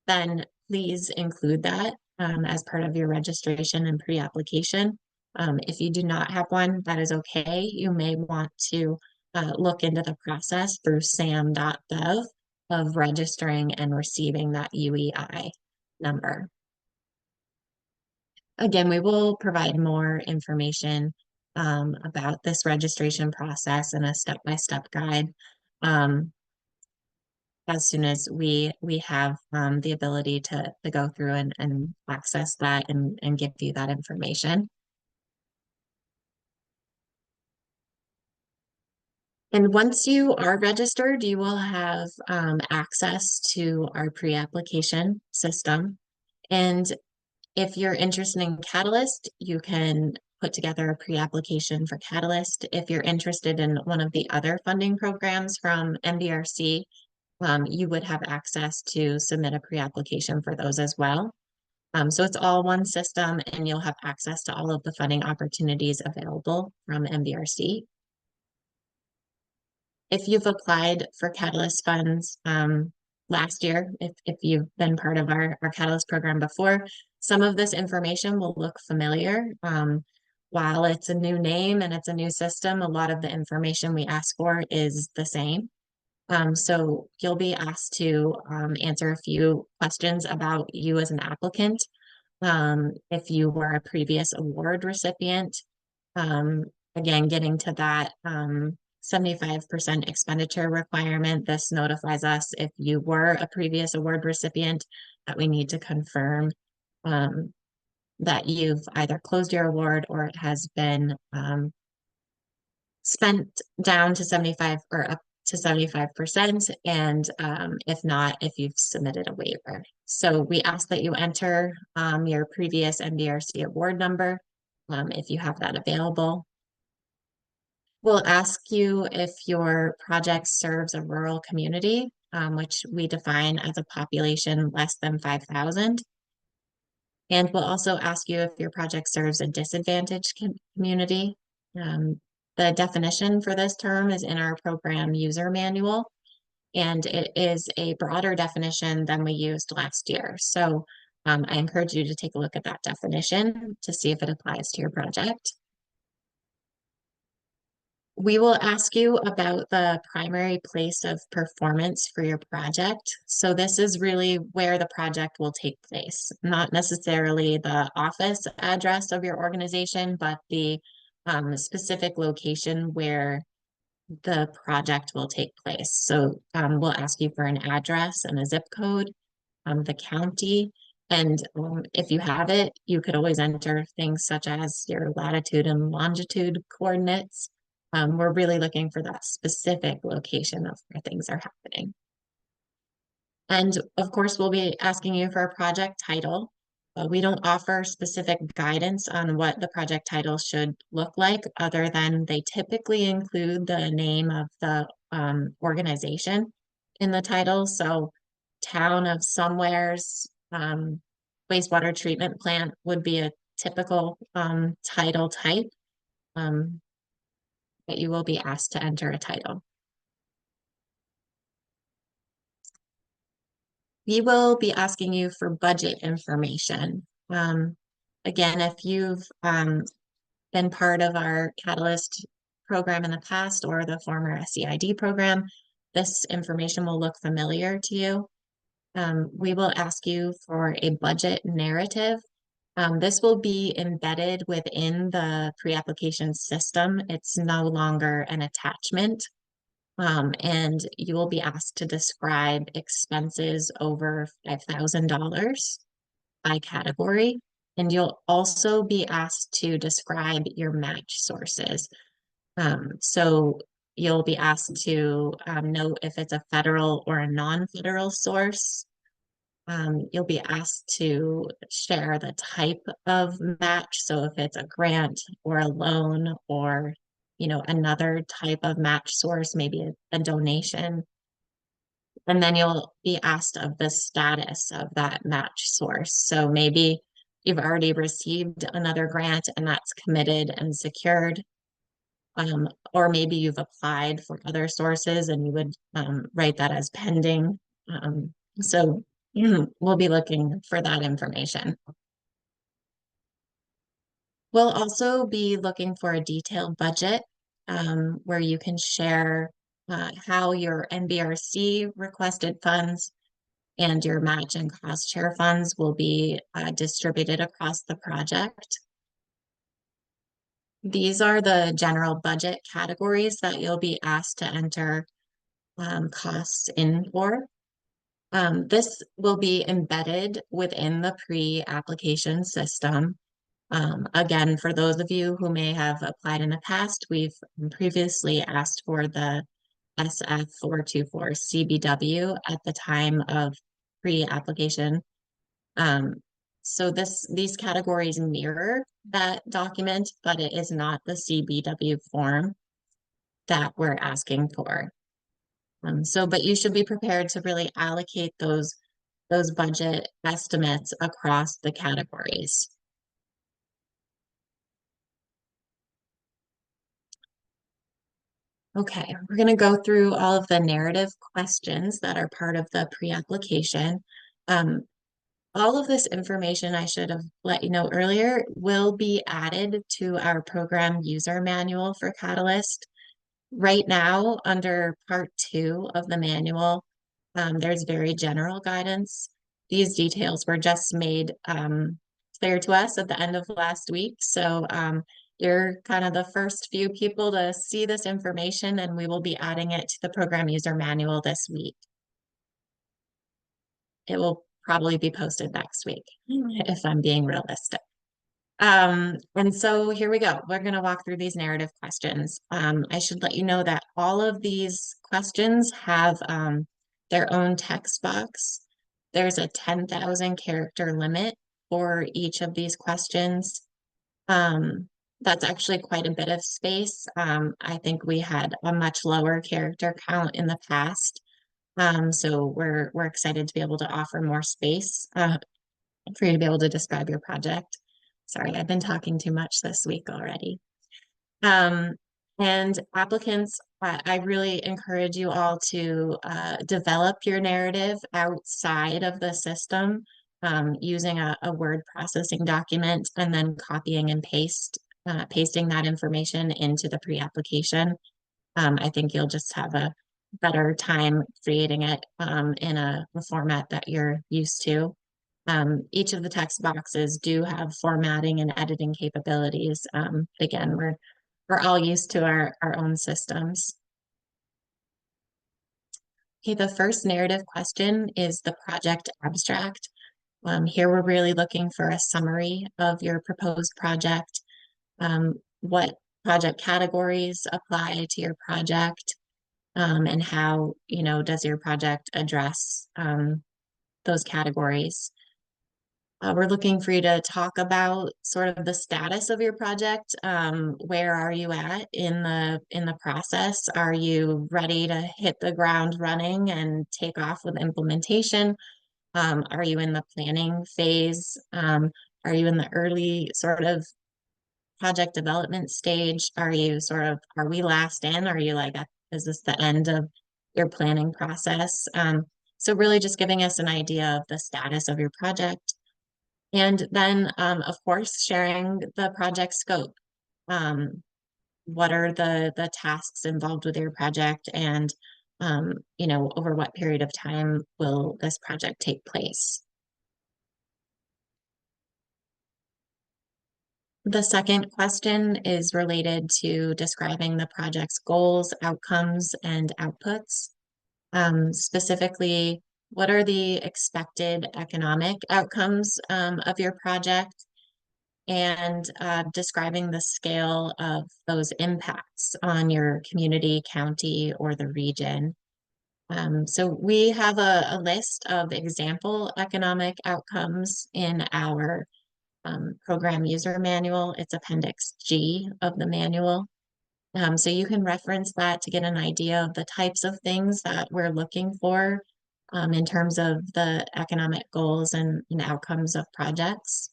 then please include that as part of your registration and pre-application. If you do not have one, that is okay. You may want to look into the process through sam.gov of registering and receiving that UEI number. Again, we will provide more information about this registration process and a step-by-step guide as soon as we have the ability to go through and access that and give you that information. And once you are registered, you will have access to our pre-application system. And if you're interested in Catalyst, you can put together a pre-application for Catalyst. If you're interested in one of the other funding programs from NBRC, you would have access to submit a pre-application for those as well. So it's all one system and you'll have access to all of the funding opportunities available from NBRC. If you've applied for Catalyst funds last year, if you've been part of our Catalyst program before, some of this information will look familiar. While it's a new name and it's a new system, a lot of the information we ask for is the same. So you'll be asked to answer a few questions about you as an applicant. If you were a previous award recipient, again, getting to that 75% expenditure requirement. This notifies us if you were a previous award recipient that we need to confirm that you've either closed your award or it has been spent down to 75 or to 75%, and if not, if you've submitted a waiver. So we ask that you enter your previous NBRC award number if you have that available. We'll ask you if your project serves a rural community, which we define as a population less than 5,000. And we'll also ask you if your project serves a disadvantaged community. The definition for this term is in our program user manual, and it is a broader definition than we used last year. So I encourage you to take a look at that definition to see if it applies to your project. We will ask you about the primary place of performance for your project. So this is really where the project will take place, not necessarily the office address of your organization, but the specific location where the project will take place. So we'll ask you for an address and a zip code, the county, and if you have it, you could always enter things such as your latitude and longitude coordinates. We're really looking for that specific location of where things are happening. And of course, we'll be asking you for a project title. We don't offer specific guidance on what the project title should look like, other than they typically include the name of the organization in the title. So town of somewhere's wastewater treatment plant would be a typical title type. But you will be asked to enter a title. We will be asking you for budget information. Again, if you've been part of our Catalyst program in the past or the former SEID program, this information will look familiar to you. We will ask you for a budget narrative. This will be embedded within the pre-application system. It's no longer an attachment. And you will be asked to describe expenses over $5,000 by category. And you'll also be asked to describe your match sources. So you'll be asked to note if it's a federal or a non-federal source. You'll be asked to share the type of match. So if it's a grant or a loan or, you know, another type of match source, maybe a donation. And then you'll be asked of the status of that match source. So maybe you've already received another grant and that's committed and secured. Or maybe you've applied for other sources and you would write that as pending. So we'll be looking for that information. We'll also be looking for a detailed budget where you can share how your NBRC requested funds and your match and cost share funds will be distributed across the project. These are the general budget categories that you'll be asked to enter costs in for. This will be embedded within the pre-application system. Again, for those of you who may have applied in the past, we've previously asked for the SF424 CBW at the time of pre-application. So these categories mirror that document, but it is not the CBW form that we're asking for. But you should be prepared to really allocate those budget estimates across the categories. Okay, we're going to go through all of the narrative questions that are part of the pre-application. All of this information I should have let you know earlier will be added to our program user manual for Catalyst. Right now, under part 2 of the manual, there's very general guidance. These details were just made clear to us at the end of last week. So you're kind of the first few people to see this information, and we will be adding it to the program user manual this week. It will probably be posted next week, if I'm being realistic. And so here we go. We're going to walk through these narrative questions. I should let you know that all of these questions have their own text box. There's a 10,000 character limit for each of these questions. That's actually quite a bit of space. I think we had a much lower character count in the past. So we're excited to be able to offer more space for you to be able to describe your project. Sorry, I've been talking too much this week already. Um, and applicants, I really encourage you all to develop your narrative outside of the system using a word processing document and then copying and pasting that information into the pre-application. I think you'll just have a better time creating it in a format that you're used to. Each of the text boxes do have formatting and editing capabilities. Again, we're all used to our own systems. Okay, the first narrative question is the project abstract. Here we're really looking for a summary of your proposed project, what project categories apply to your project, and how, does your project address those categories. We're looking for you to talk about sort of the status of your project. Where are you at in the process? Are you ready to hit the ground running and take off with implementation? Are you in the planning phase? Are you in the early sort of project development stage? Are we last in? Are you like, is this the end of your planning process? So really just giving us an idea of the status of your project. And then, of course, sharing the project scope. What are the tasks involved with your project, and over what period of time will this project take place? The second question is related to describing the project's goals, outcomes, and outputs. Specifically, what are the expected economic outcomes of your project? And describing the scale of those impacts on your community, county, or the region. So we have a list of example economic outcomes in our program user manual. It's Appendix G of the manual. So you can reference that to get an idea of the types of things that we're looking for in terms of the economic goals and outcomes of projects.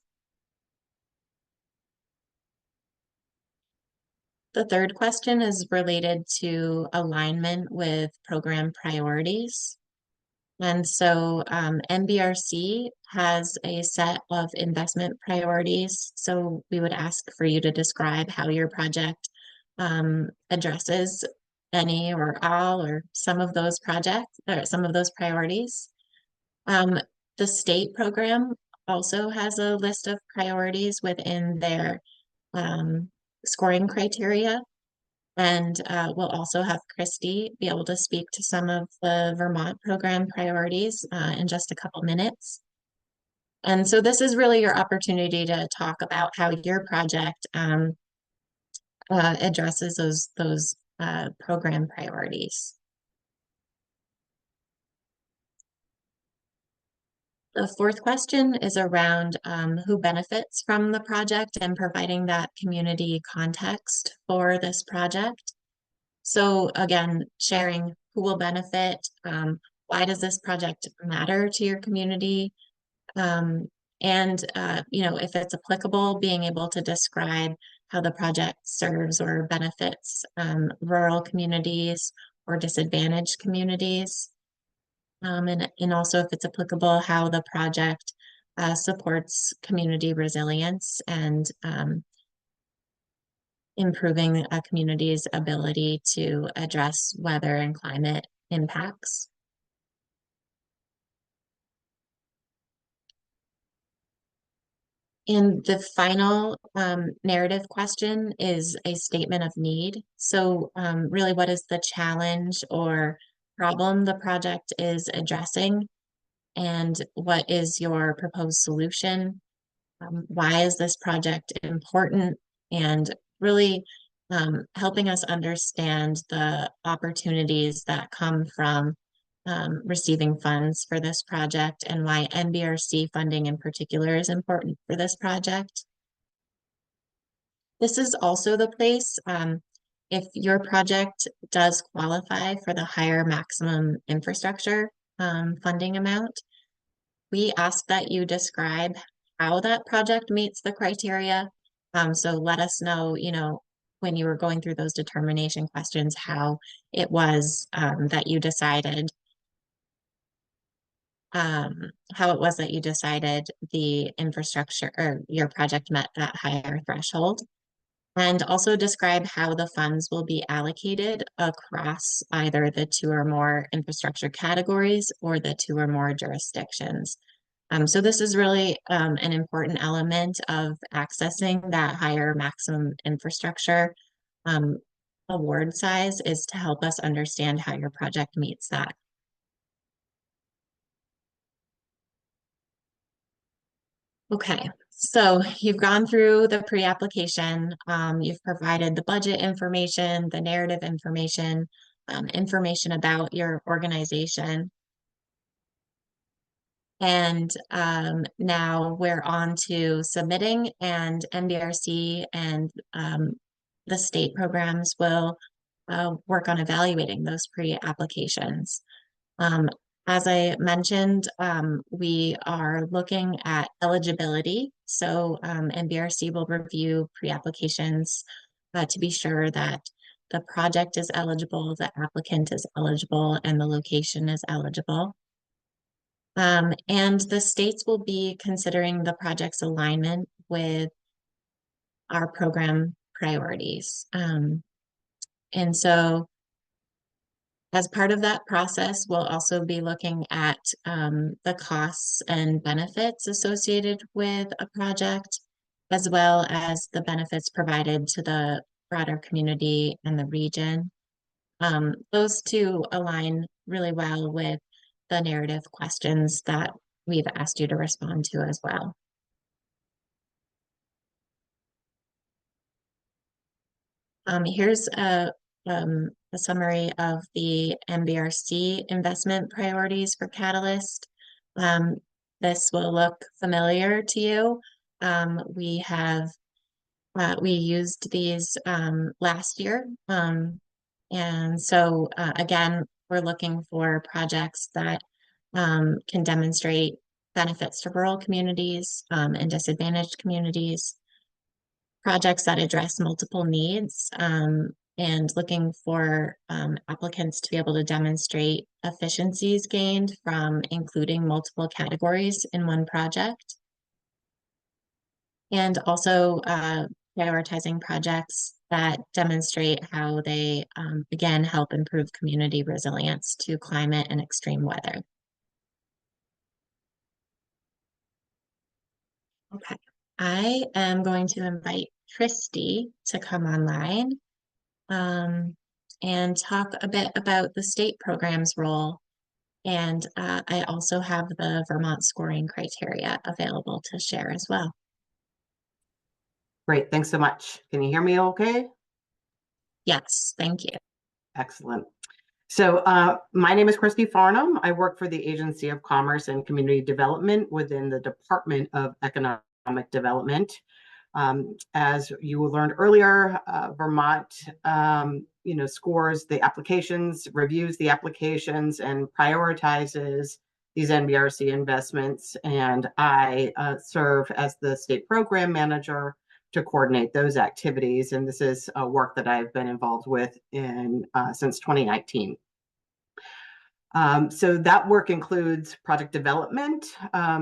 The third question is related to alignment with program priorities. And so NBRC has a set of investment priorities. So we would ask for you to describe how your project addresses any or all or some of those projects or some of those priorities. The state program also has a list of priorities within their scoring criteria. And we'll also have Christy be able to speak to some of the Vermont program priorities in just a couple minutes. And so this is really your opportunity to talk about how your project addresses those program priorities. The fourth question is around who benefits from the project and providing that community context for this project. So again, sharing who will benefit, why does this project matter to your community? And if it's applicable, being able to describe how the project serves or benefits rural communities or disadvantaged communities. And also, if it's applicable, how the project supports community resilience and improving a community's ability to address weather and climate impacts. And the final narrative question is a statement of need. So really, what is the challenge or problem the project is addressing? And what is your proposed solution? why is this project important, and really helping us understand the opportunities that come from receiving funds for this project, and why NBRC funding in particular is important for this project. This is also the place, if your project does qualify for the higher maximum infrastructure funding amount, we ask that you describe how that project meets the criteria. So let us know, when you were going through those determination questions, how it was that you decided the infrastructure or your project met that higher threshold. And also describe how the funds will be allocated across either the 2 or more infrastructure categories or the 2 or more jurisdictions. So this is really an important element of accessing that higher maximum infrastructure award size, is to help us understand how your project meets that. Okay, so you've gone through the pre-application, you've provided the budget information, the narrative information, information about your organization. And now we're on to submitting, and NBRC and the state programs will work on evaluating those pre-applications. As I mentioned, we are looking at eligibility. So NBRC will review pre-applications to be sure that the project is eligible, the applicant is eligible, and the location is eligible. And the states will be considering the project's alignment with our program priorities. And so as part of that process, we'll also be looking at the costs and benefits associated with a project, as well as the benefits provided to the broader community and the region. Those two align really well with the narrative questions that we've asked you to respond to as well. Here's a summary of the NBRC investment priorities for Catalyst. This will look familiar to you. We used these last year. And so again, we're looking for projects that can demonstrate benefits to rural communities and disadvantaged communities, projects that address multiple needs, and looking for applicants to be able to demonstrate efficiencies gained from including multiple categories in one project. And also prioritizing projects that demonstrate how they, again, help improve community resilience to climate and extreme weather. Okay, I am going to invite Christy to come online and talk a bit about the state program's role. And I also have the Vermont scoring criteria available to share as well. Great, thanks so much. Can you hear me okay? Yes, thank you. Excellent. So my name is Christy Farnham. I work for the Agency of Commerce and Community Development within the Department of Economic Development. As you learned earlier, Vermont scores the applications, reviews the applications, and prioritizes these NBRC investments. And I serve as the state program manager to coordinate those activities. And this is work that I've been involved with since 2019. So that work includes project development.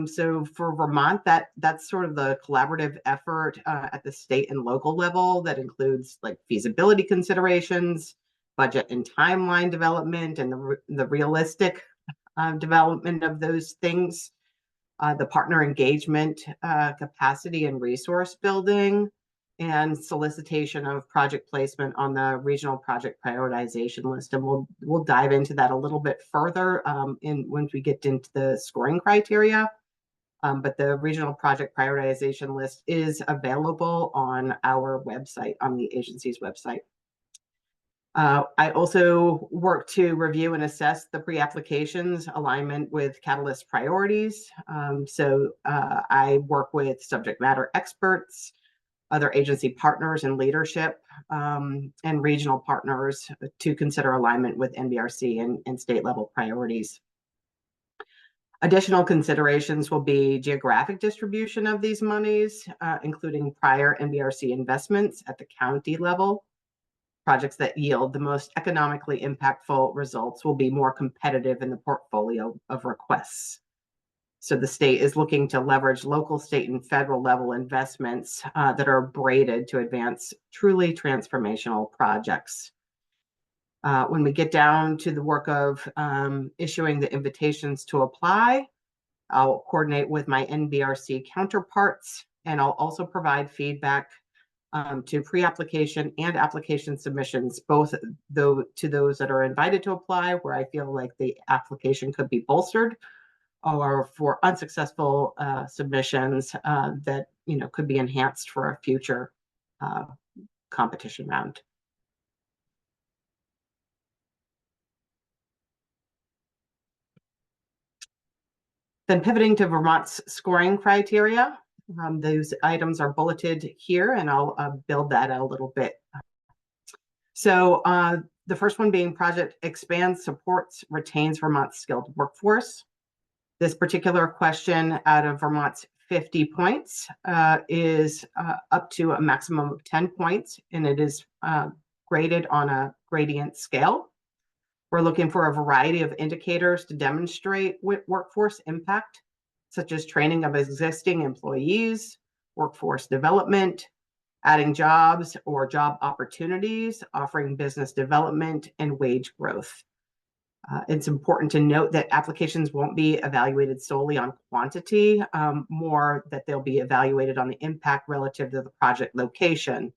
So for Vermont, that's sort of the collaborative effort at the state and local level that includes like feasibility considerations, budget and timeline development, and the realistic development of those things, the partner engagement, capacity and resource building, and solicitation of project placement on the regional project prioritization list. And we'll dive into that a little bit further once we get into the scoring criteria. but the regional project prioritization list is available on our website, on the agency's website. I also work to review and assess the pre-applications alignment with Catalyst priorities. I work with subject matter experts, other agency partners and leadership, and regional partners to consider alignment with NBRC and state level priorities. Additional considerations will be geographic distribution of these monies, including prior NBRC investments at the county level. Projects that yield the most economically impactful results will be more competitive in the portfolio of requests. So the state is looking to leverage local, state, and federal level investments that are braided to advance truly transformational projects. When we get down to the work of issuing the invitations to apply, I'll coordinate with my NBRC counterparts, and I'll also provide feedback to pre-application and application submissions, both to those that are invited to apply, where I feel like the application could be bolstered, or for unsuccessful submissions that could be enhanced for a future competition round. Then pivoting to Vermont's scoring criteria, those items are bulleted here, and I'll build that out a little bit. So the first one being project expands, supports, retains Vermont's skilled workforce. This particular question out of Vermont's 50 points is up to a maximum of 10 points, and it is graded on a gradient scale. We're looking for a variety of indicators to demonstrate workforce impact, such as training of existing employees, workforce development, adding jobs or job opportunities, offering business development, and wage growth. It's important to note that applications won't be evaluated solely on quantity, more that they'll be evaluated on the impact relative to the project location.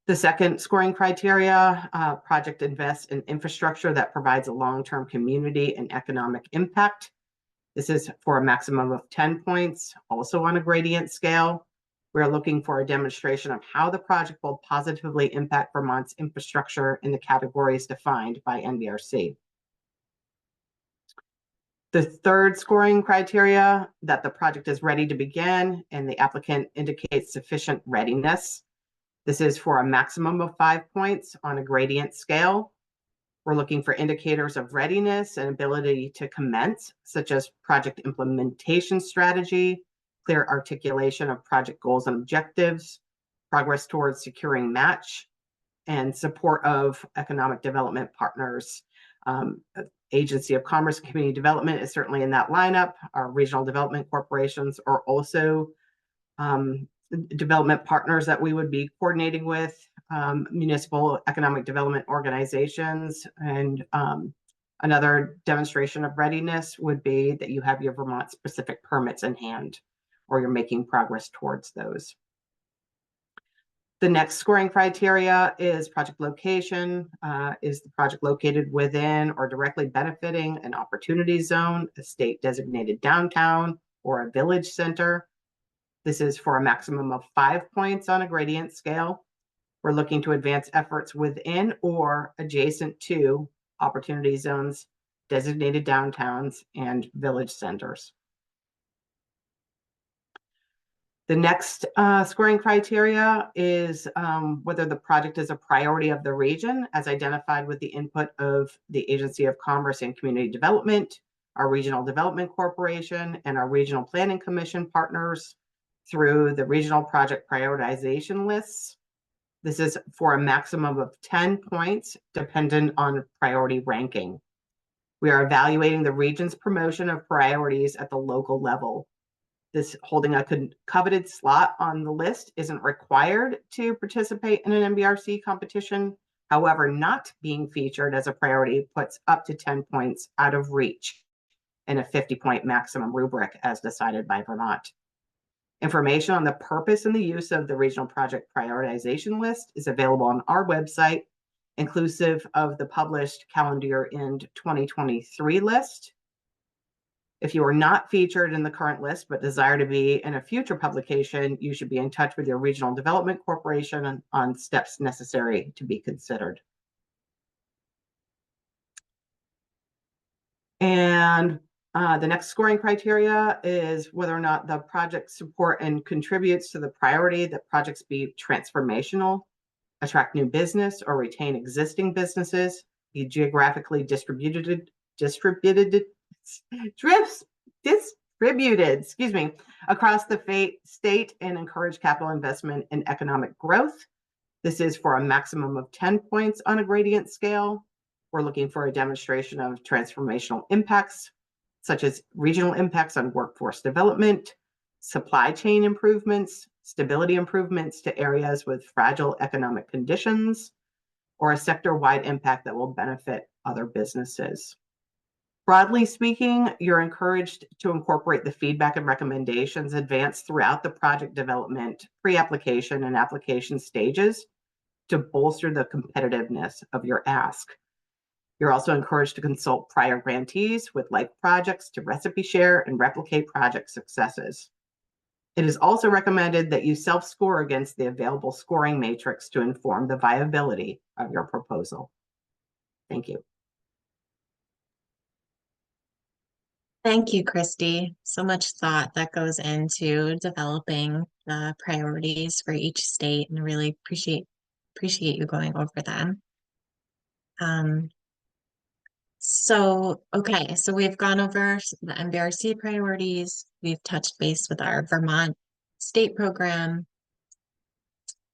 The second scoring criteria, project invests in infrastructure that provides a long-term community and economic impact. This is for a maximum of 10 points, also on a gradient scale. We're looking for a demonstration of how the project will positively impact Vermont's infrastructure in the categories defined by NBRC. The third scoring criteria, that the project is ready to begin and the applicant indicates sufficient readiness. This is for a maximum of 5 points on a gradient scale. We're looking for indicators of readiness and ability to commence, such as project implementation strategy, clear articulation of project goals and objectives, progress towards securing match, and support of economic development partners. Agency of Commerce and Community Development is certainly in that lineup. Our regional development corporations are also development partners that we would be coordinating with, municipal economic development organizations. And another demonstration of readiness would be that you have your Vermont specific permits in hand, or you're making progress towards those. The next scoring criteria is project location. Is the project located within or directly benefiting an opportunity zone, a state designated downtown, or a village center? This is for a maximum of 5 points on a gradient scale. We're looking to advance efforts within or adjacent to opportunity zones, designated downtowns, and village centers. The next scoring criteria is whether the project is a priority of the region, as identified with the input of the Agency of Commerce and Community Development, our Regional Development Corporation, and our Regional Planning Commission partners through the regional project prioritization lists. This is for a maximum of 10 points, dependent on priority ranking. We are evaluating the region's promotion of priorities at the local level. This holding a coveted slot on the list isn't required to participate in an NBRC competition. However, not being featured as a priority puts up to 10 points out of reach in a 50-point maximum rubric as decided by Vermont. Information on the purpose and the use of the regional project prioritization list is available on our website, inclusive of the published calendar year end 2023 list. If you are not featured in the current list but desire to be in a future publication, you should be in touch with your regional development corporation on steps necessary to be considered. And the next scoring criteria is whether or not the project support and contributes to the priority that projects be transformational, attract new business or retain existing businesses, be geographically distributed, across the state and encourage capital investment and economic growth. This is for a maximum of 10 points on a gradient scale. We're looking for a demonstration of transformational impacts, such as regional impacts on workforce development, supply chain improvements, stability improvements to areas with fragile economic conditions, or a sector-wide impact that will benefit other businesses. Broadly speaking, you're encouraged to incorporate the feedback and recommendations advanced throughout the project development, pre-application, and application stages to bolster the competitiveness of your ask. You're also encouraged to consult prior grantees with like projects to recipe share and replicate project successes. It is also recommended that you self-score against the available scoring matrix to inform the viability of your proposal. Thank you. Thank you, Christy. So much thought that goes into developing the priorities for each state, and I really appreciate you going over them. Okay, so we've gone over the NBRC priorities. We've touched base with our Vermont state program.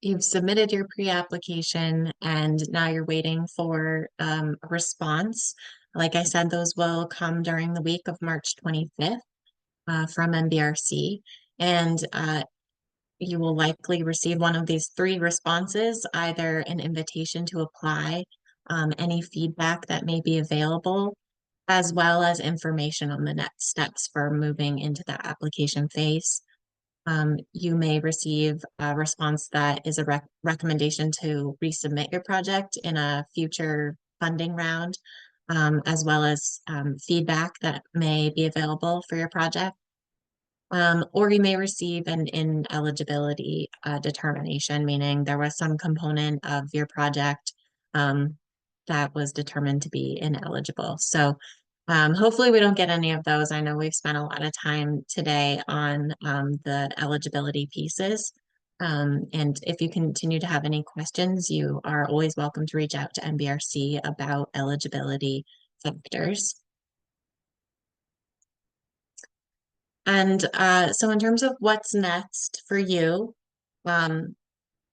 You've submitted your pre-application, and now you're waiting for a response. Like I said, those will come during the week of March 25th from NBRC, and you will likely receive one of these 3 responses, either an invitation to apply, any feedback that may be available, as well as information on the next steps for moving into the application phase. You may receive a response that is a recommendation to resubmit your project in a future funding round, as well as feedback that may be available for your project. Or you may receive an ineligibility determination, meaning there was some component of your project that was determined to be ineligible. So hopefully we don't get any of those. I know we've spent a lot of time today on the eligibility pieces. And if you continue to have any questions, you are always welcome to reach out to NBRC about eligibility factors. And so in terms of what's next for you,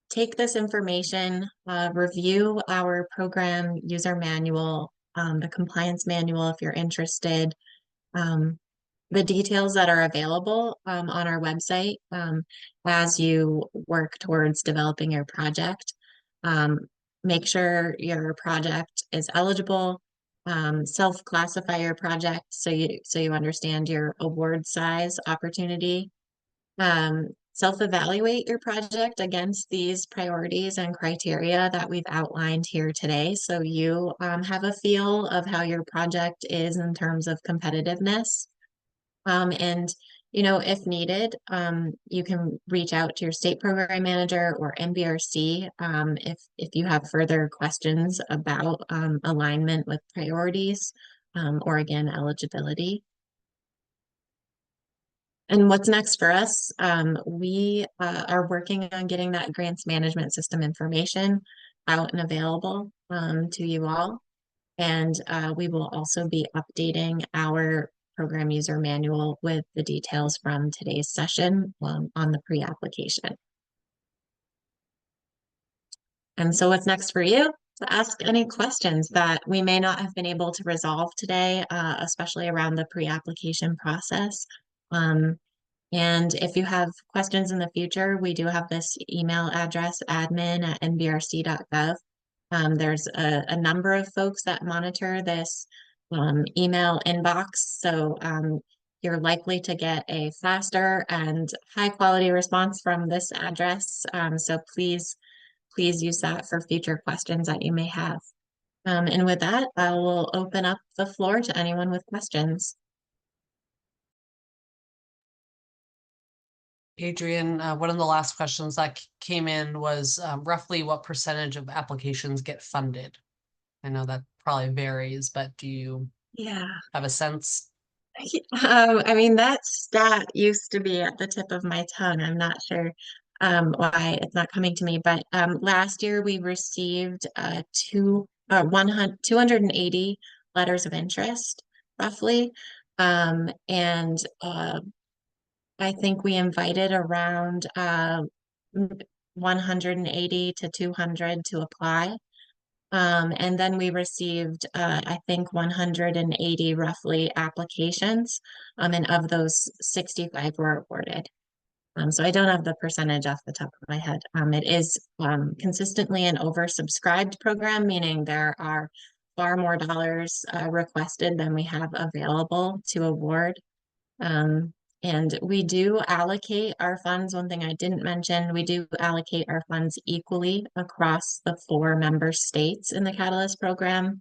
take this information, review our program user manual, the compliance manual if you're interested, the details that are available on our website as you work towards developing your project. Make sure your project is eligible. Self-classify your project so you understand your award size opportunity. Self-evaluate your project against these priorities and criteria that we've outlined here today, so you have a feel of how your project is in terms of competitiveness. And if needed, you can reach out to your state program manager or NBRC if you have further questions about alignment with priorities or again, eligibility. And what's next for us? We are working on getting that grants management system information out and available to you all. And we will also be updating our program user manual with the details from today's session on the pre-application. And so what's next for you? To ask any questions that we may not have been able to resolve today, especially around the pre-application process. And if you have questions in the future, we do have this email address, admin@nbrc.gov. There's a number of folks that monitor this email inbox, so you're likely to get a faster and high quality response from this address. So please use that for future questions that you may have. And with that, I will open up the floor to anyone with questions. Adrian, one of the last questions that came in was roughly what percentage of applications get funded? I know that probably varies, but do you Yeah. have a sense? I mean, that stat used to be at the tip of my tongue. I'm not sure why it's not coming to me, but last year we received 280 letters of interest, roughly. And I think we invited around 180 to 200 to apply. And then we received, I think, 180 roughly applications, and of those, 65 were awarded. So I don't have the percentage off the top of my head. It is consistently an oversubscribed program, meaning there are far more dollars requested than we have available to award. And we do allocate our funds. One thing I didn't mention, we do allocate our funds equally across the 4 member states in the Catalyst program.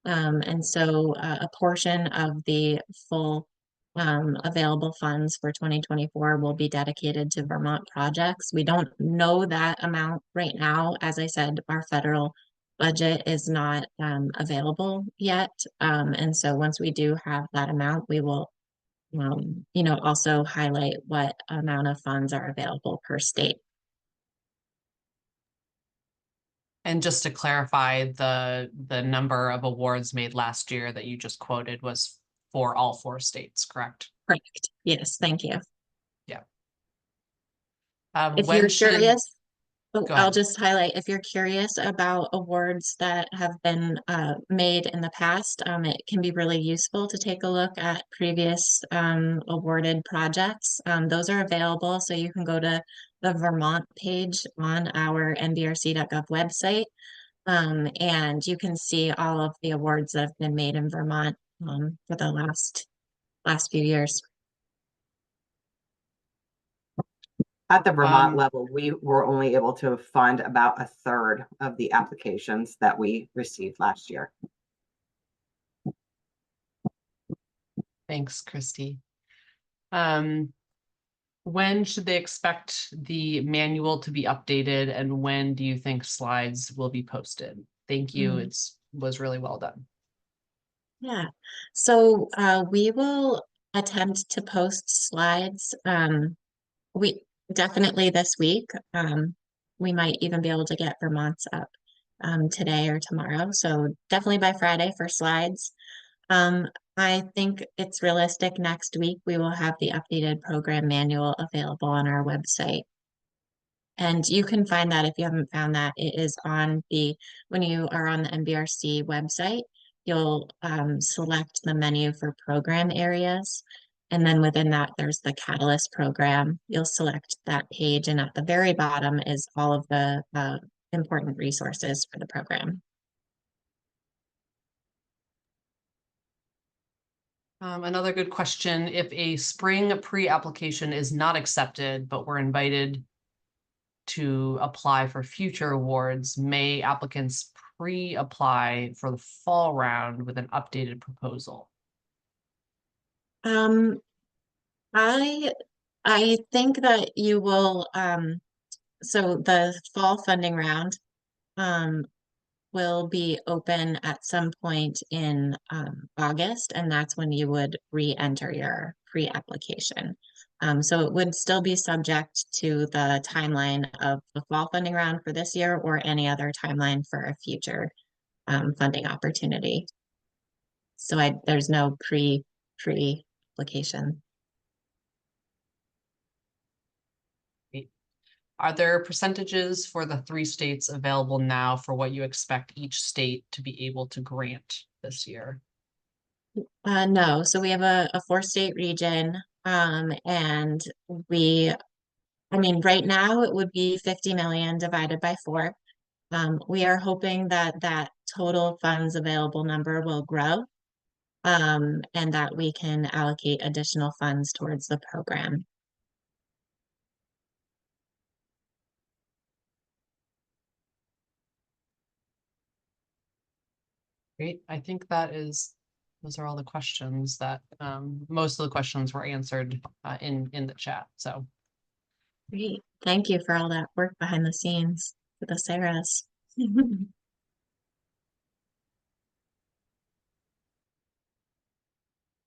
And so a portion of the full available funds for 2024 will be dedicated to Vermont projects. We don't know that amount right now. As I said, our federal budget is not available yet. And so once we do have that amount, we will also highlight what amount of funds are available per state. And just to clarify, the number of awards made last year that you just quoted was for all 4 states, correct? Correct. Yes, thank you. Yeah. If When you're should, curious, go I'll ahead. just highlight, if you're curious about awards that have been made in the past, it can be really useful to take a look at previous awarded projects. Those are available, so you can go to the Vermont page on our nbrc.gov website, and you can see all of the awards that have been made in Vermont for the last few years. At the Vermont Um, level, we were only able to fund about a third of the applications that we received last year. Thanks, Christy. When should they expect the manual to be updated, and when do you think slides will be posted? Thank you. Was really well done. Yeah, so we will attempt to post slides. We definitely this week. We might even be able to get Vermont's up today or tomorrow. So definitely by Friday for slides. Um, I think it's realistic next week we will have the updated program manual available on our website. And you can find that if you haven't found that, it is on when you are on the NBRC website, you'll select the menu for program areas. And then within that, there's the Catalyst program. You'll select that page, and at the very bottom is all of the important resources for the program. Another good question, if a spring pre-application is not accepted, but we're invited to apply for future awards, may applicants pre-apply for the fall round with an updated proposal? I think that you will, so the fall funding round will be open at some point in August, and that's when you would re-enter your pre-application. So it would still be subject to the timeline of the fall funding round for this year or any other timeline for a future funding opportunity. So there's no pre-application. Are there percentages for the 3 states available now for what you expect each state to be able to grant this year? No, so we have a 4-state region, and right now it would be 50 million divided by 4. We are hoping that that total funds available number will grow, and that we can allocate additional funds towards the program. Great. I think those are all the questions that most of the questions were answered in the chat. So Great. Thank you for all that work behind the scenes with the Sarahs.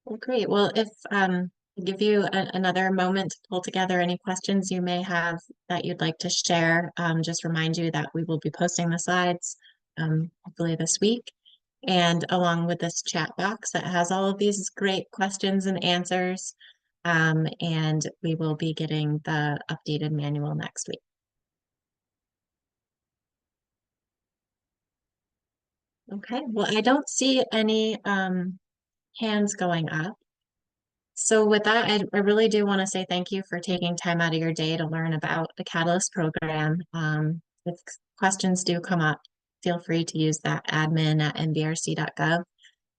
Well, great. Well, if I'll give you another moment to pull together any questions you may have that you'd like to share. Just remind you that we will be posting the slides hopefully this week, and along with this chat box that has all of these great questions and answers. And we will be getting the updated manual next week. Okay, well, I don't see any hands going up. So with that, I really do want to say thank you for taking time out of your day to learn about the Catalyst program. If questions do come up, feel free to use that admin@nbrc.gov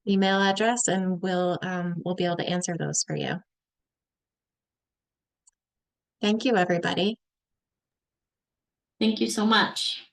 email address, and we'll be able to answer those for you. Thank you, everybody. Thank you so much.